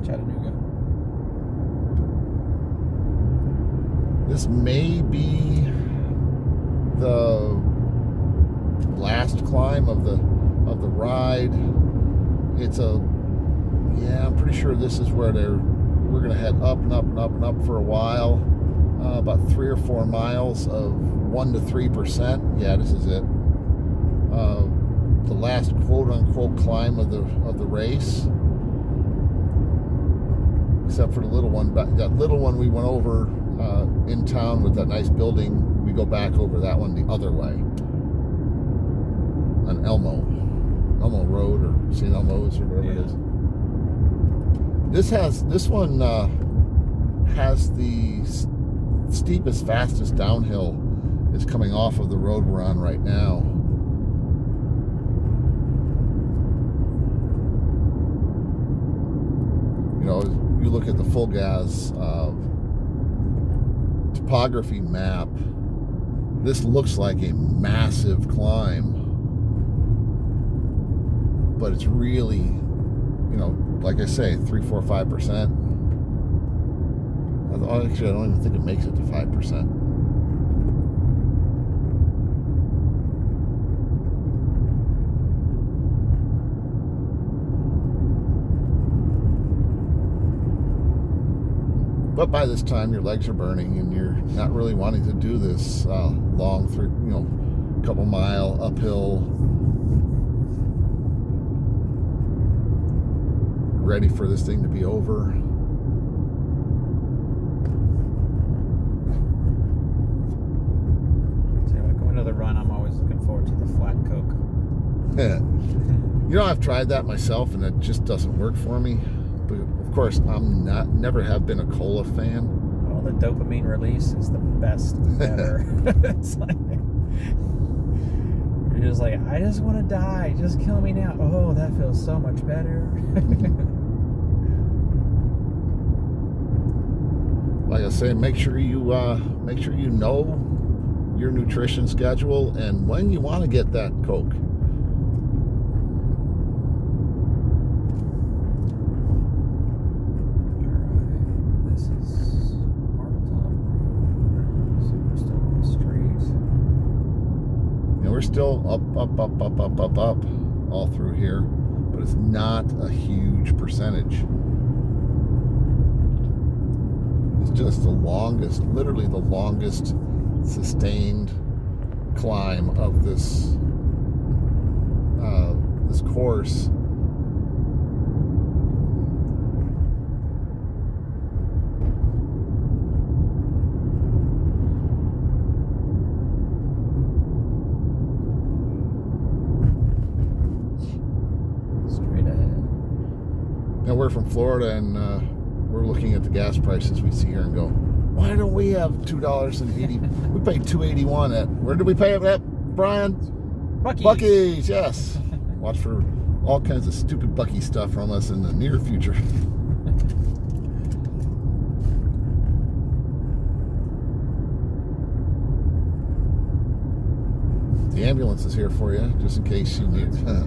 Chattanooga. This may be the last climb of the ride. I'm pretty sure this is where we're going to head up and up and up and up for a while. About 3 or 4 miles of 1 to 3%. Yeah, this is it. The last quote-unquote climb of the race. Except for the little one. That little one we went over in town with that nice building. We go back over that one the other way. On Elmo Road or St. Elmo's or whatever it is. This one has the steepest, fastest downhill is coming off of the road we're on right now. You know, you look at the full gas topography map, this looks like a massive climb, but it's really, you know, like I say, 3, 4, 5%. Actually, I don't even think it makes it to 5%. But by this time, your legs are burning, and you're not really wanting to do this long, through, you know, couple mile uphill. Ready for this thing to be over. So when I go into the run, I'm always looking forward to the flat Coke. You know, I've tried that myself, and it just doesn't work for me. But of course, never have been a cola fan. Well, the dopamine release is the best ever. It's like, you're just like, I just want to die. Just kill me now. Oh, that feels so much better. Like I say, make sure you know your nutrition schedule and when you want to get that Coke. We're still up all through here, but it's not a huge percentage. It's just the longest, literally the longest sustained climb of this this course. Now we're from Florida, and we're looking at the gas prices we see here and go, why don't we have $2.80? We paid $2.81 at, where did we pay it at, Brian? Buc-ee's, yes. Watch for all kinds of stupid Buc-ee stuff from us in the near future. The ambulance is here for you, just in case you need it.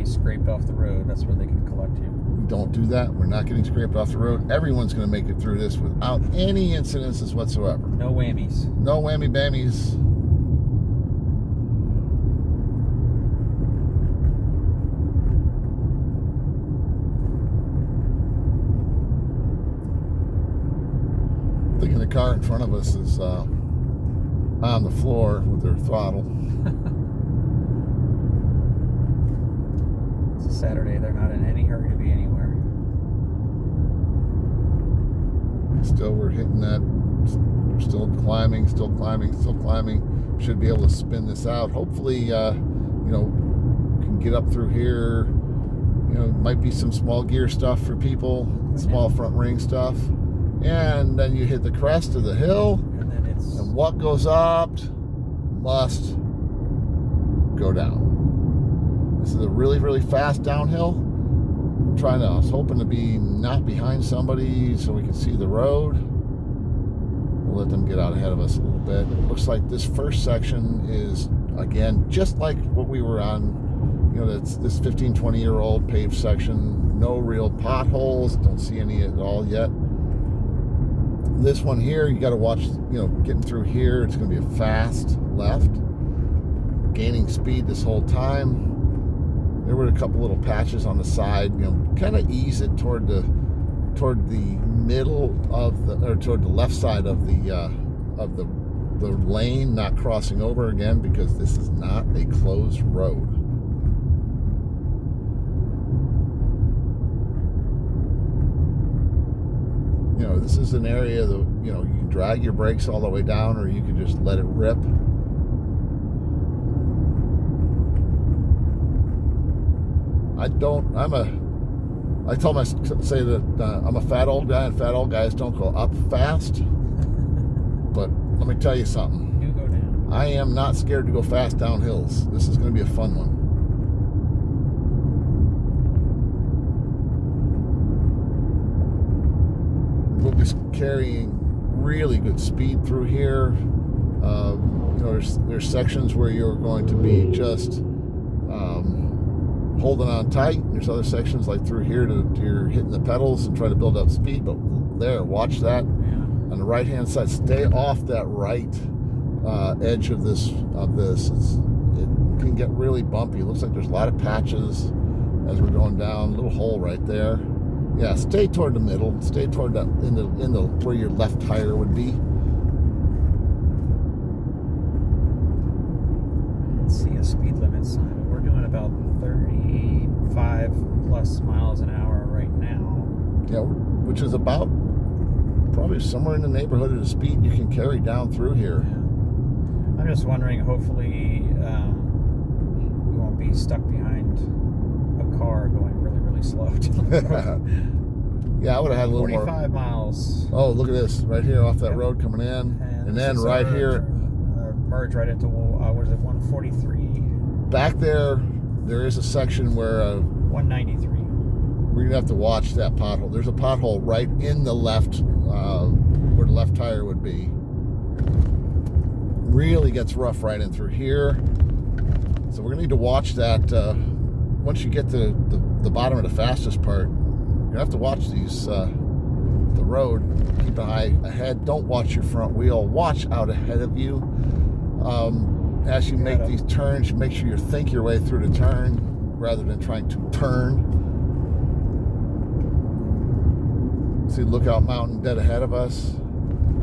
Scraped off the road, that's where they can collect you. We don't do that. We're not getting scraped off the road. Everyone's going to make it through this without any incidences whatsoever. No whammies. No whammy bammies. I think the car in front of us is on the floor with their throttle. Saturday, they're not in any hurry to be anywhere. Still, we're hitting that. We're still climbing. Should be able to spin this out. Hopefully, you know, can get up through here. You know, might be some small gear stuff for people, small front ring stuff, and then you hit the crest of the hill, and what goes up must go down. This is a really, really fast downhill. I was hoping to be not behind somebody so we can see the road. We'll let them get out ahead of us a little bit. It looks like this first section is, again, just like what we were on. You know, that's this 15, 20-year-old paved section. No real potholes. Don't see any at all yet. This one here, you got to watch, you know, getting through here. It's going to be a fast left. Gaining speed this whole time. There were a couple little patches on the side, you know, kind of ease it toward the middle of toward the left side of the lane, not crossing over again, because this is not a closed road. You know, this is an area that, you know, you can drag your brakes all the way down, or you can just let it rip. I say that I'm a fat old guy, and fat old guys don't go up fast. But let me tell you something. You go down. I am not scared to go fast down hills. This is going to be a fun one. We'll be carrying really good speed through here. You know, there's sections where you're going to be just holding on tight. There's other sections like through here you're hitting the pedals and trying to build up speed. But there, watch that. On the right hand side, stay off that right edge of this. It can get really bumpy. It looks like there's a lot of patches as we're going down. A little hole right there. Yeah, stay toward the middle. Stay toward that in the where your left tire would be. I didn't see a speed limit sign. We're doing about 35 plus miles an hour right now. Yeah, which is about probably somewhere in the neighborhood of the speed you can carry down through here. Yeah. I'm just wondering, hopefully we won't be stuck behind a car going really, really slow. Yeah, I would have had a little 45 more. 45 miles. Oh, look at this right here off that road coming in, and then right here, merge right into what is it, 143? Back there is a section where 193. we're gonna have to watch that pothole. There's a pothole right in the left, where the left tire would be. Really gets rough right in through here, so we're gonna need to watch that. Once you get to the bottom of the fastest part, you're gonna have to watch these the road. Keep an eye ahead. Don't watch your front wheel. Watch out ahead of you. As you make these turns, make sure you think your way through the turn rather than trying to turn. See Lookout Mountain dead ahead of us.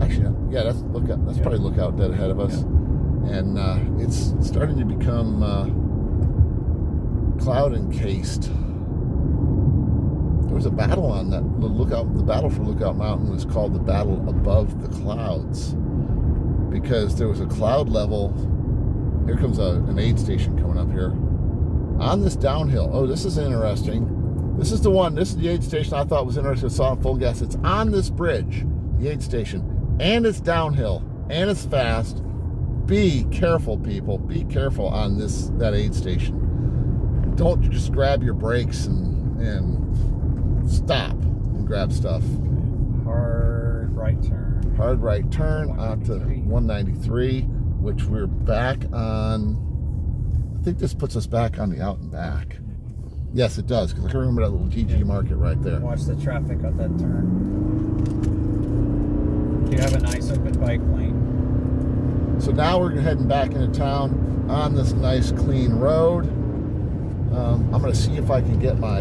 Actually, yeah, that's probably Lookout dead ahead of us. Yeah. And it's starting to become cloud encased. There was a battle on that the battle for Lookout Mountain was called the Battle Above the Clouds, because there was a cloud level. Here comes an aid station coming up here on this downhill. Oh, this is interesting. This is the aid station I thought was interesting. I saw it full gas. It's on this bridge, the aid station, and it's downhill, and it's fast. Be careful, people. Be careful on that aid station. Don't just grab your brakes and stop and grab stuff. Hard right turn. Hard right turn onto 193, which we're back on. I think this puts us back on the out and back. Yes, it does, because I can remember that little GG market right there. Watch the traffic at that turn. You have a nice open bike lane. So now we're heading back into town on this nice clean road. I'm going to see if I can get my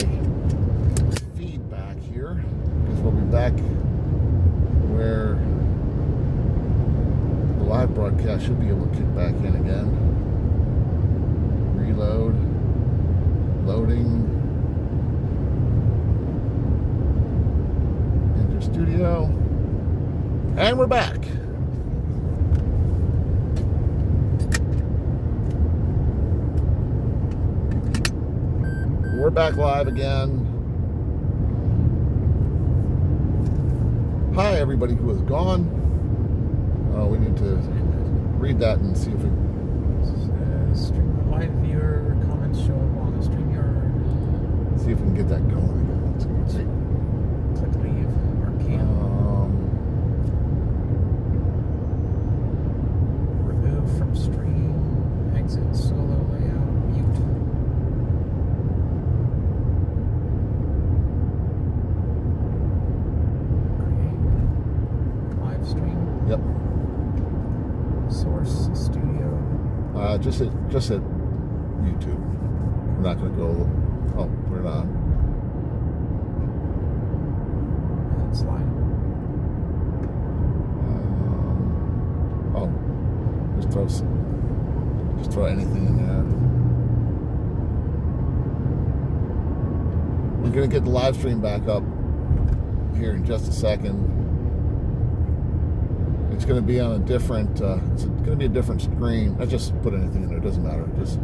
feed back here, because we'll be back where the live broadcast should be able to kick back in again. Reload, loading, enter studio, and we're back. We're back live again. Hi, everybody who is gone. We need to read that and see if we... Stream live viewer comments show up on the StreamYard. See if we can get that going again. Let's see. Click leave or cancel. Remove from stream. Exit solo layout. Mute. Create live stream. Yep. Source studio. Just hit YouTube. We're not going to go... Oh, we're not. And slide. Just throw anything in there. We're going to get the live stream back up here in just a second. It's going to be on a different, it's going to be a different screen. I just put anything in there, it doesn't matter. Just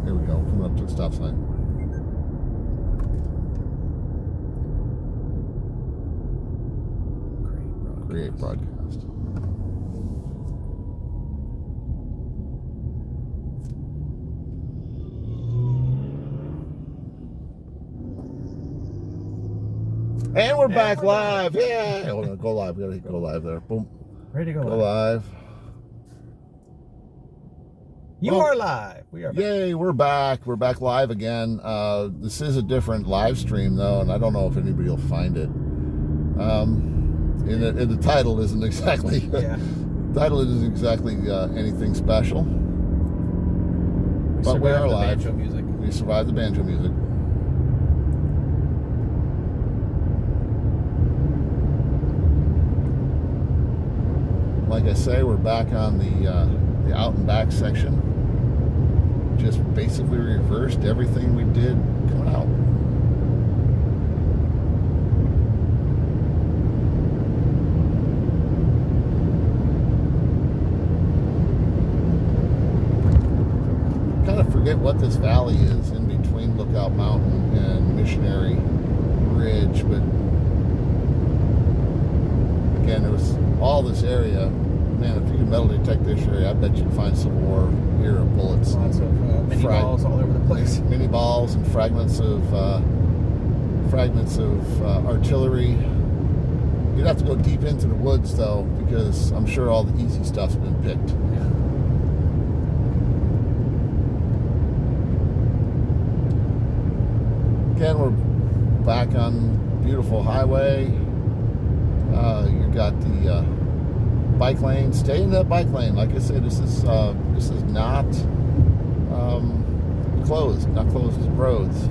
here we go, coming up to the stop sign. Create broadcast. And we're back live. Yeah. Hold on, go live. We gotta hit go live there. Boom. Ready to go Go live. You are live. We are back. Yay, we're back. We're back live again. This is a different live stream though, and I don't know if anybody will find it. And the title isn't exactly anything special. But we are live. Banjo music. We survived the banjo music. Like I say, we're back on the out and back section. Just basically reversed everything we did coming out. Kind of forget what this valley is in between Lookout Mountain and Missionary Ridge, but again, it was all this area. Man, if you could metal detect this area, I bet you'd find some more here of bullets. Lots of mini balls all over the place. Mini balls and fragments of artillery. You'd have to go deep into the woods though, because I'm sure all the easy stuff's been picked. Yeah. Again, we're back on beautiful highway. You got the bike lane. Stay in that bike lane. Like I said, this is not closed. Not closed roads.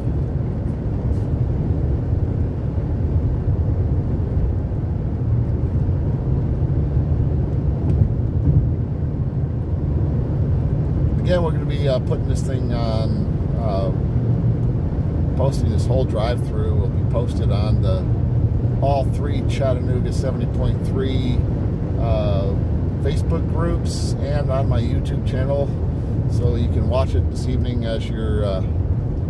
Again, we're going to be putting this thing on, posting this whole drive-through. Will be posted on all three Chattanooga 70.3 Facebook groups and on my YouTube channel, so you can watch it this evening as you're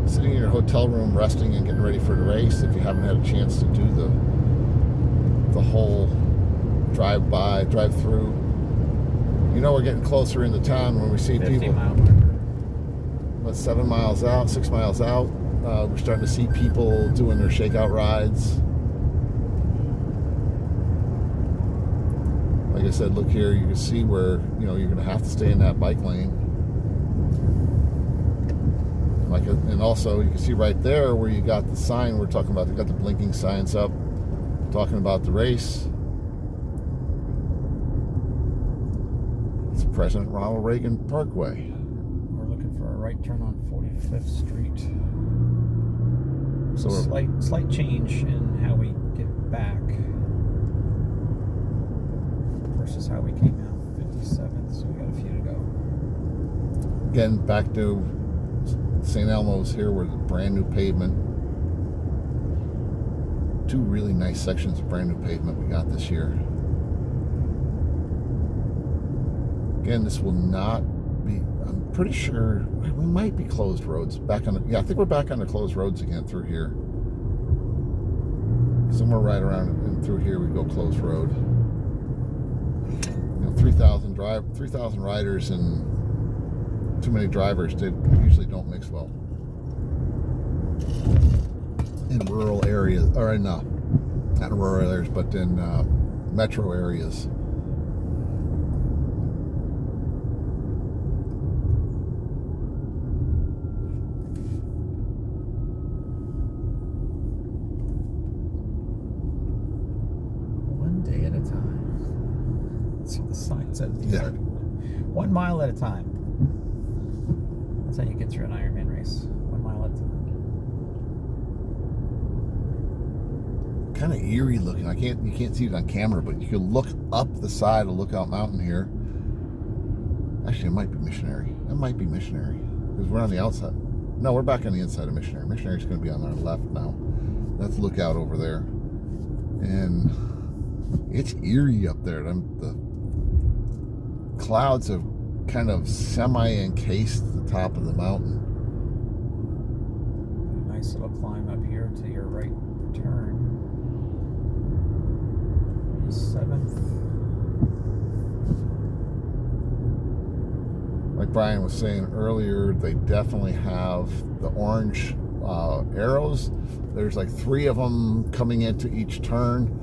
sitting in your hotel room resting and getting ready for the race, if you haven't had a chance to do the whole drive-through. You know, we're getting closer into town when we see 50 people. mile marker. About 6 miles out. We're starting to see people doing their shakeout rides. Like I said, look here, you can see where, you know, you're going to have to stay in that bike lane. And also, you can see right there where you got the sign we're talking about. They got the blinking signs up talking about the race. It's President Ronald Reagan Parkway. We're looking for a right turn on 45th Street. So Slight change in how we get back versus how we came out. 57th, so we got a few to go. Again, back to St. Elmo's here, where the brand new pavement. Two really nice sections of brand new pavement we got this year. Again, this will not be, I'm pretty sure we might be closed roads. I think we're back on the closed roads again through here. Somewhere right around and through here we go closed road. 3,000 riders and too many drivers. They usually don't mix well in rural areas, or in not rural areas, but in metro areas. One day at a time. Let's see what the sign says. Yeah. 1 mile at a time. That's how you get through an Ironman race. 1 mile at a time. Kind of eerie looking. You can't see it on camera, but you can look up the side of Lookout Mountain here. Actually, it might be Missionary. It might be Missionary because we're on the outside. No, we're back on the inside of Missionary. Missionary's going to be on our left now. That's Lookout over there, and it's eerie up there. The clouds have kind of semi-encased the top of the mountain. Nice little climb up here to your right turn. 7th. Like Brian was saying earlier, they definitely have the orange arrows. There's like 3 of them coming into each turn.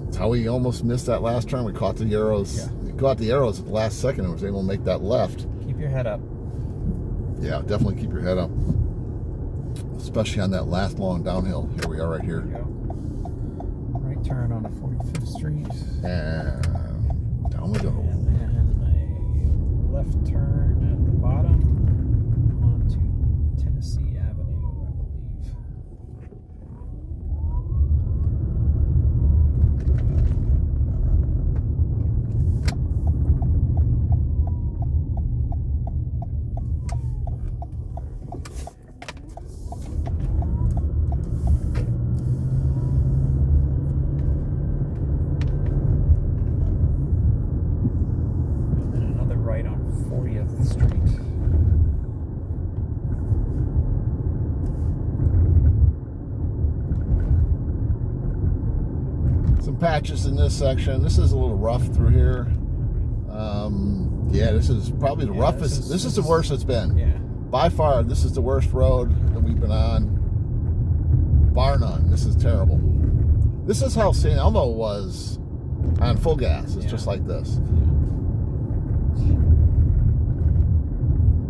That's how we almost missed that last turn. We caught the arrows. Yeah. We caught the arrows at the last second and was able to make that left. Keep your head up. Yeah, definitely keep your head up. Especially on that last long downhill. Here we are right here. There you go. Right turn on 45th Street. And down we go. And then a left turn at the bottom onto Tennessee Avenue, I believe. Right on 40th Street. Some patches in this section. This is a little rough through here. Yeah, this is probably the roughest. This is the worst it's been. Yeah. By far, this is the worst road that we've been on. Bar none. This is terrible. This is how St. Elmo was on full gas. It's just like this.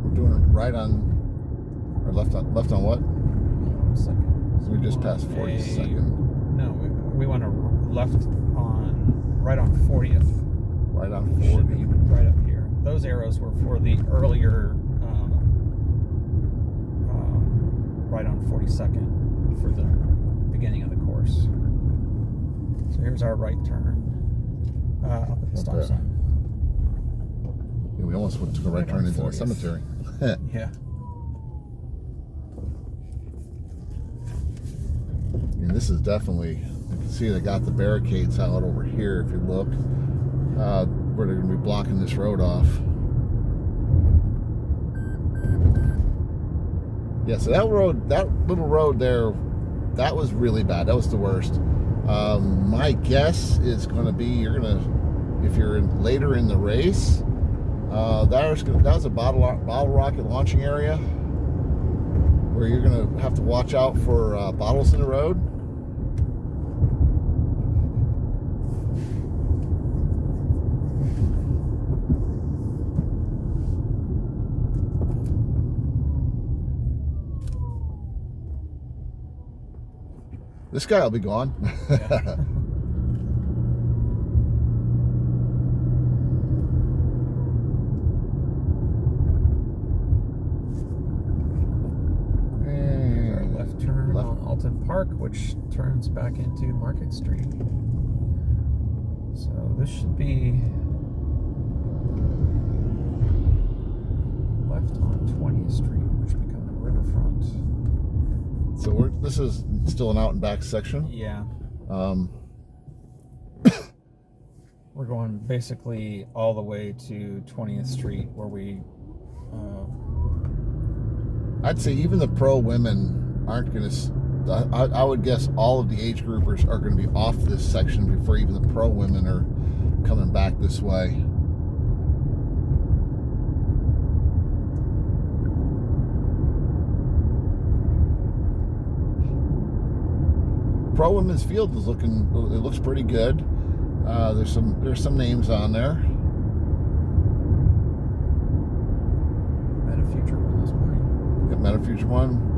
We're doing it right on, or left on what? 1 second. So we just passed 42nd. No, we want to left on, right on 40th. Right on Should 40. be right up here. Those arrows were for the earlier, right on 42nd for the beginning of the course. So here's our right turn. Up at the stop sign. Yeah, we almost took a right turn into the cemetery. Yeah. And this is definitely, you can see they got the barricades out over here if you look. Where they're going to be blocking this road off. Yeah, so that road, that little road there, that was really bad. That was the worst. My guess is going to be you're going to, if you're later in the race, that was a bottle rocket launching area where you're going to have to watch out for bottles in the road. This guy will be gone. Yeah. Alton Park, which turns back into Market Street. So this should be left on 20th Street, which becomes the riverfront. So this is still an out and back section. Yeah. We're going basically all the way to 20th Street, where we. I'd say even the pro women aren't going to. I would guess all of the age groupers are going to be off this section before even the pro women are coming back this way. Pro women's field is looking. It looks pretty good. There's some names on there. Met a future one this morning. Yep, met a future one.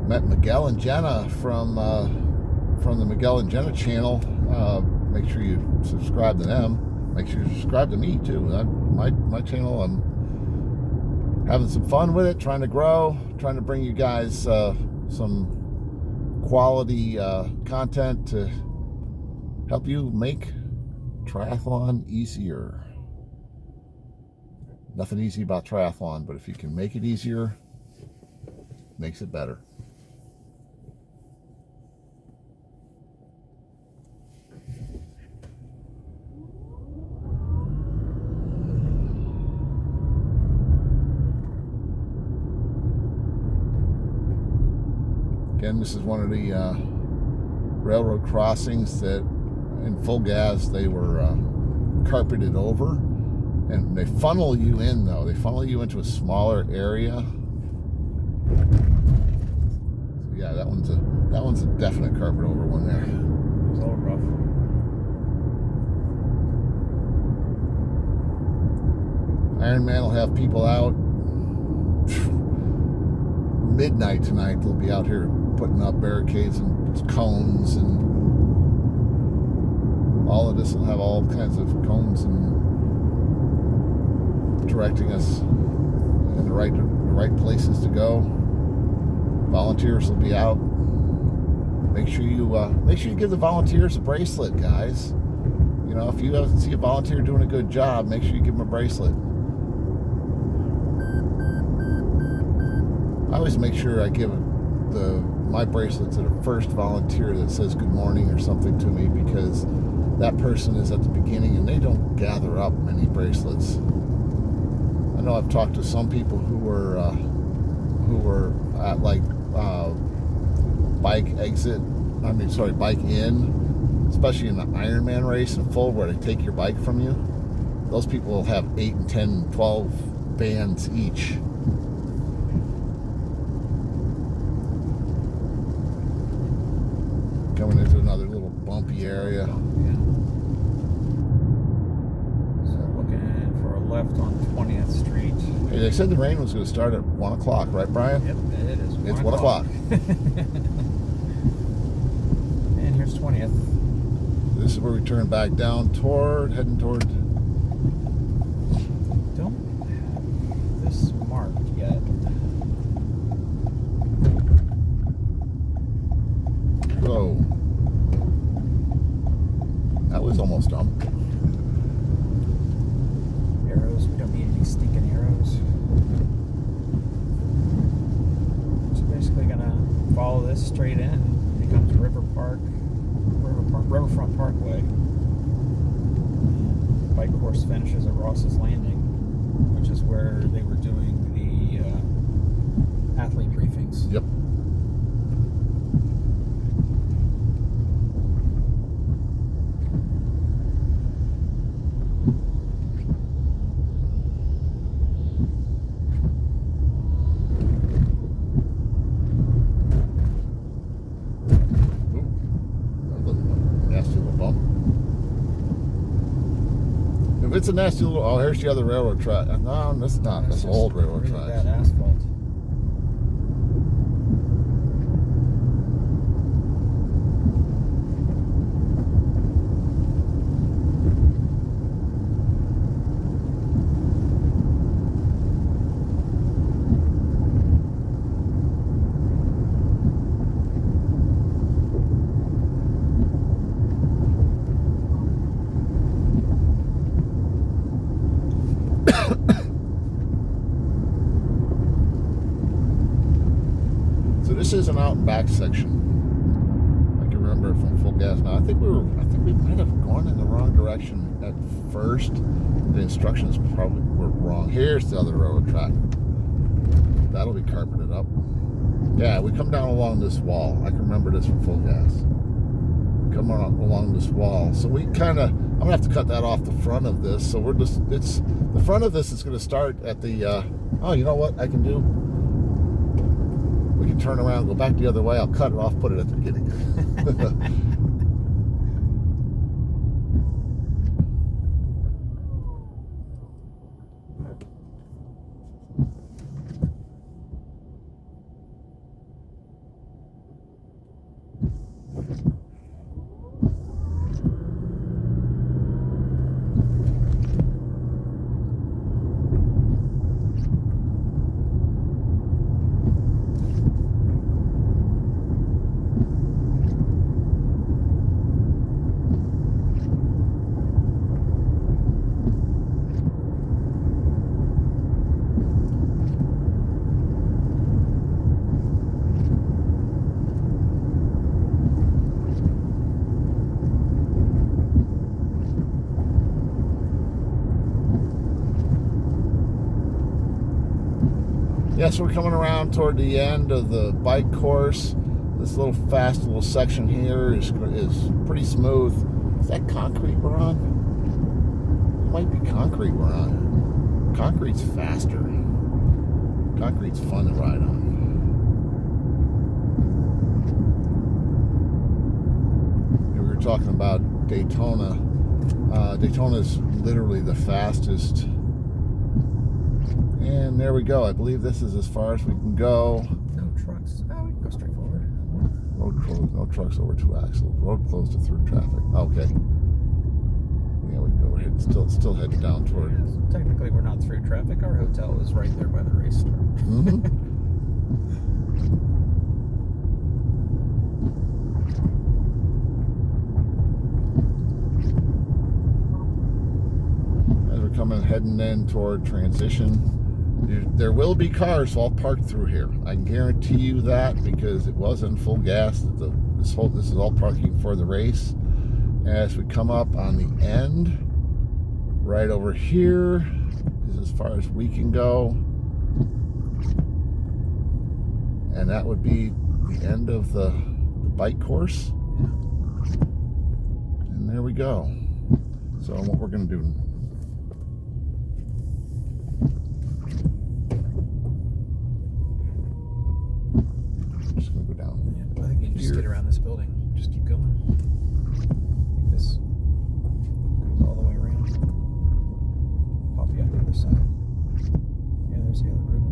Met Miguel and Jenna from the Miguel and Jenna channel. Make sure you subscribe to them. Make sure you subscribe to me too. My channel, I'm having some fun with it, trying to grow, trying to bring you guys some quality content to help you make triathlon easier. Nothing easy about triathlon, but if you can make it easier, it makes it better. Again, this is one of the railroad crossings that in full gas they were carpeted over, and they funnel you in though. They funnel you into a smaller area. So yeah, that one's a definite carpet over one there. It was all rough. Ironman will have people out midnight tonight. They'll be out here putting up barricades and cones, and all of this will have all kinds of cones and directing us in the right places to go. Volunteers will be out. Make sure you give the volunteers a bracelet, guys. You know, if you see a volunteer doing a good job, make sure you give them a bracelet. I always make sure I give my bracelet to the first volunteer that says good morning or something to me, because that person is at the beginning and they don't gather up many bracelets. I know I've talked to some people who were at like bike in, especially in the Ironman race and full, where they take your bike from you. Those people will have 8 and 10, 12 bands each. Coming into another little bumpy area. Yeah. So looking for a left on 20th Street. Hey, they said the rain was going to start at 1 o'clock, right, Brian? Yep, it is. It's 1 o'clock. And here's 20th. This is where we turn back down heading toward. Don't have this marked yet. Whoa. That was almost done. Arrows, we don't need any stinking arrows. So basically gonna follow this straight in. It becomes Riverfront Parkway. Bike course finishes at Ross's Landing, which is where they were doing the athlete briefings. Yep. If it's a nasty little, oh, here's the other railroad track. No, that's not. That's old railroad really tracks. bad asphalt. This is an out and back section. I can remember it from full gas. Now I think we might have gone in the wrong direction at first. The instructions probably were wrong. Here's the other railroad track. That'll be carpeted up. Yeah, we come down along this wall. I can remember this from full gas. We come along this wall. So we kind of, I'm gonna have to cut that off the front of this. So it's the front of this is gonna start at the. Oh, you know what I can do? We can turn around and go back the other way. I'll cut it off, put it at the beginning. Yeah, so we're coming around toward the end of the bike course. The This little fast little section here is pretty smooth. Is that concrete we're on? It might be concrete we're on. Concrete's faster. Concrete's fun to ride on. We were talking about Daytona. Daytona's literally the fastest. And there we go. I believe this is as far as we can go. No trucks. Oh, we can go straight forward. Road closed. No trucks over 2 axles. Road closed to through traffic. Okay. Yeah, we can go ahead. Still heading down toward. Technically, we're not through traffic. Our hotel is right there by the race start. Mm-hmm. As we're heading in toward transition, there will be cars all parked through here. I can guarantee you that, because it was in full gas. This is all parking for the race. As we come up on the end, right over here is as far as we can go, and that would be the end of the bike course. And there we go. So what we're going to do, just going to go down. Yeah, I think you just get around this building. Just keep going. I think this goes all the way around. Pop you out the other side. Yeah, there's the other route.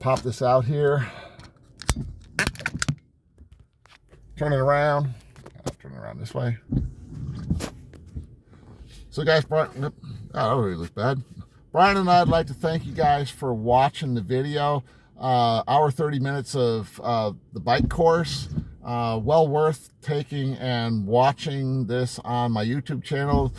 Pop this out here. Turn it around. I'll turn it around this way. So guys, Brian, oh, that really looks bad. Brian and I'd like to thank you guys for watching the video. Hour 30 minutes of the bike course. Well worth taking and watching this on my YouTube channel,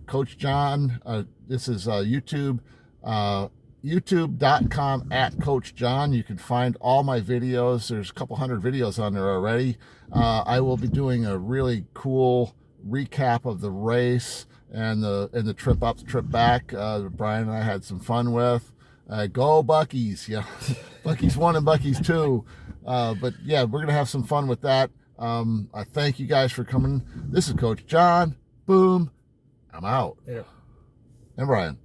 Coach John. This is YouTube, youtube.com /Coach John. You can find all my videos. There's a couple hundred videos on there already. I will be doing a really cool recap of the race and the trip up, the trip back. Brian and I had some fun with. Go Buckies, yeah. Buckies 1 and Buckies 2. But yeah, we're gonna have some fun with that. I thank you guys for coming. This is Coach John. Boom. I'm out. Yeah. And Brian.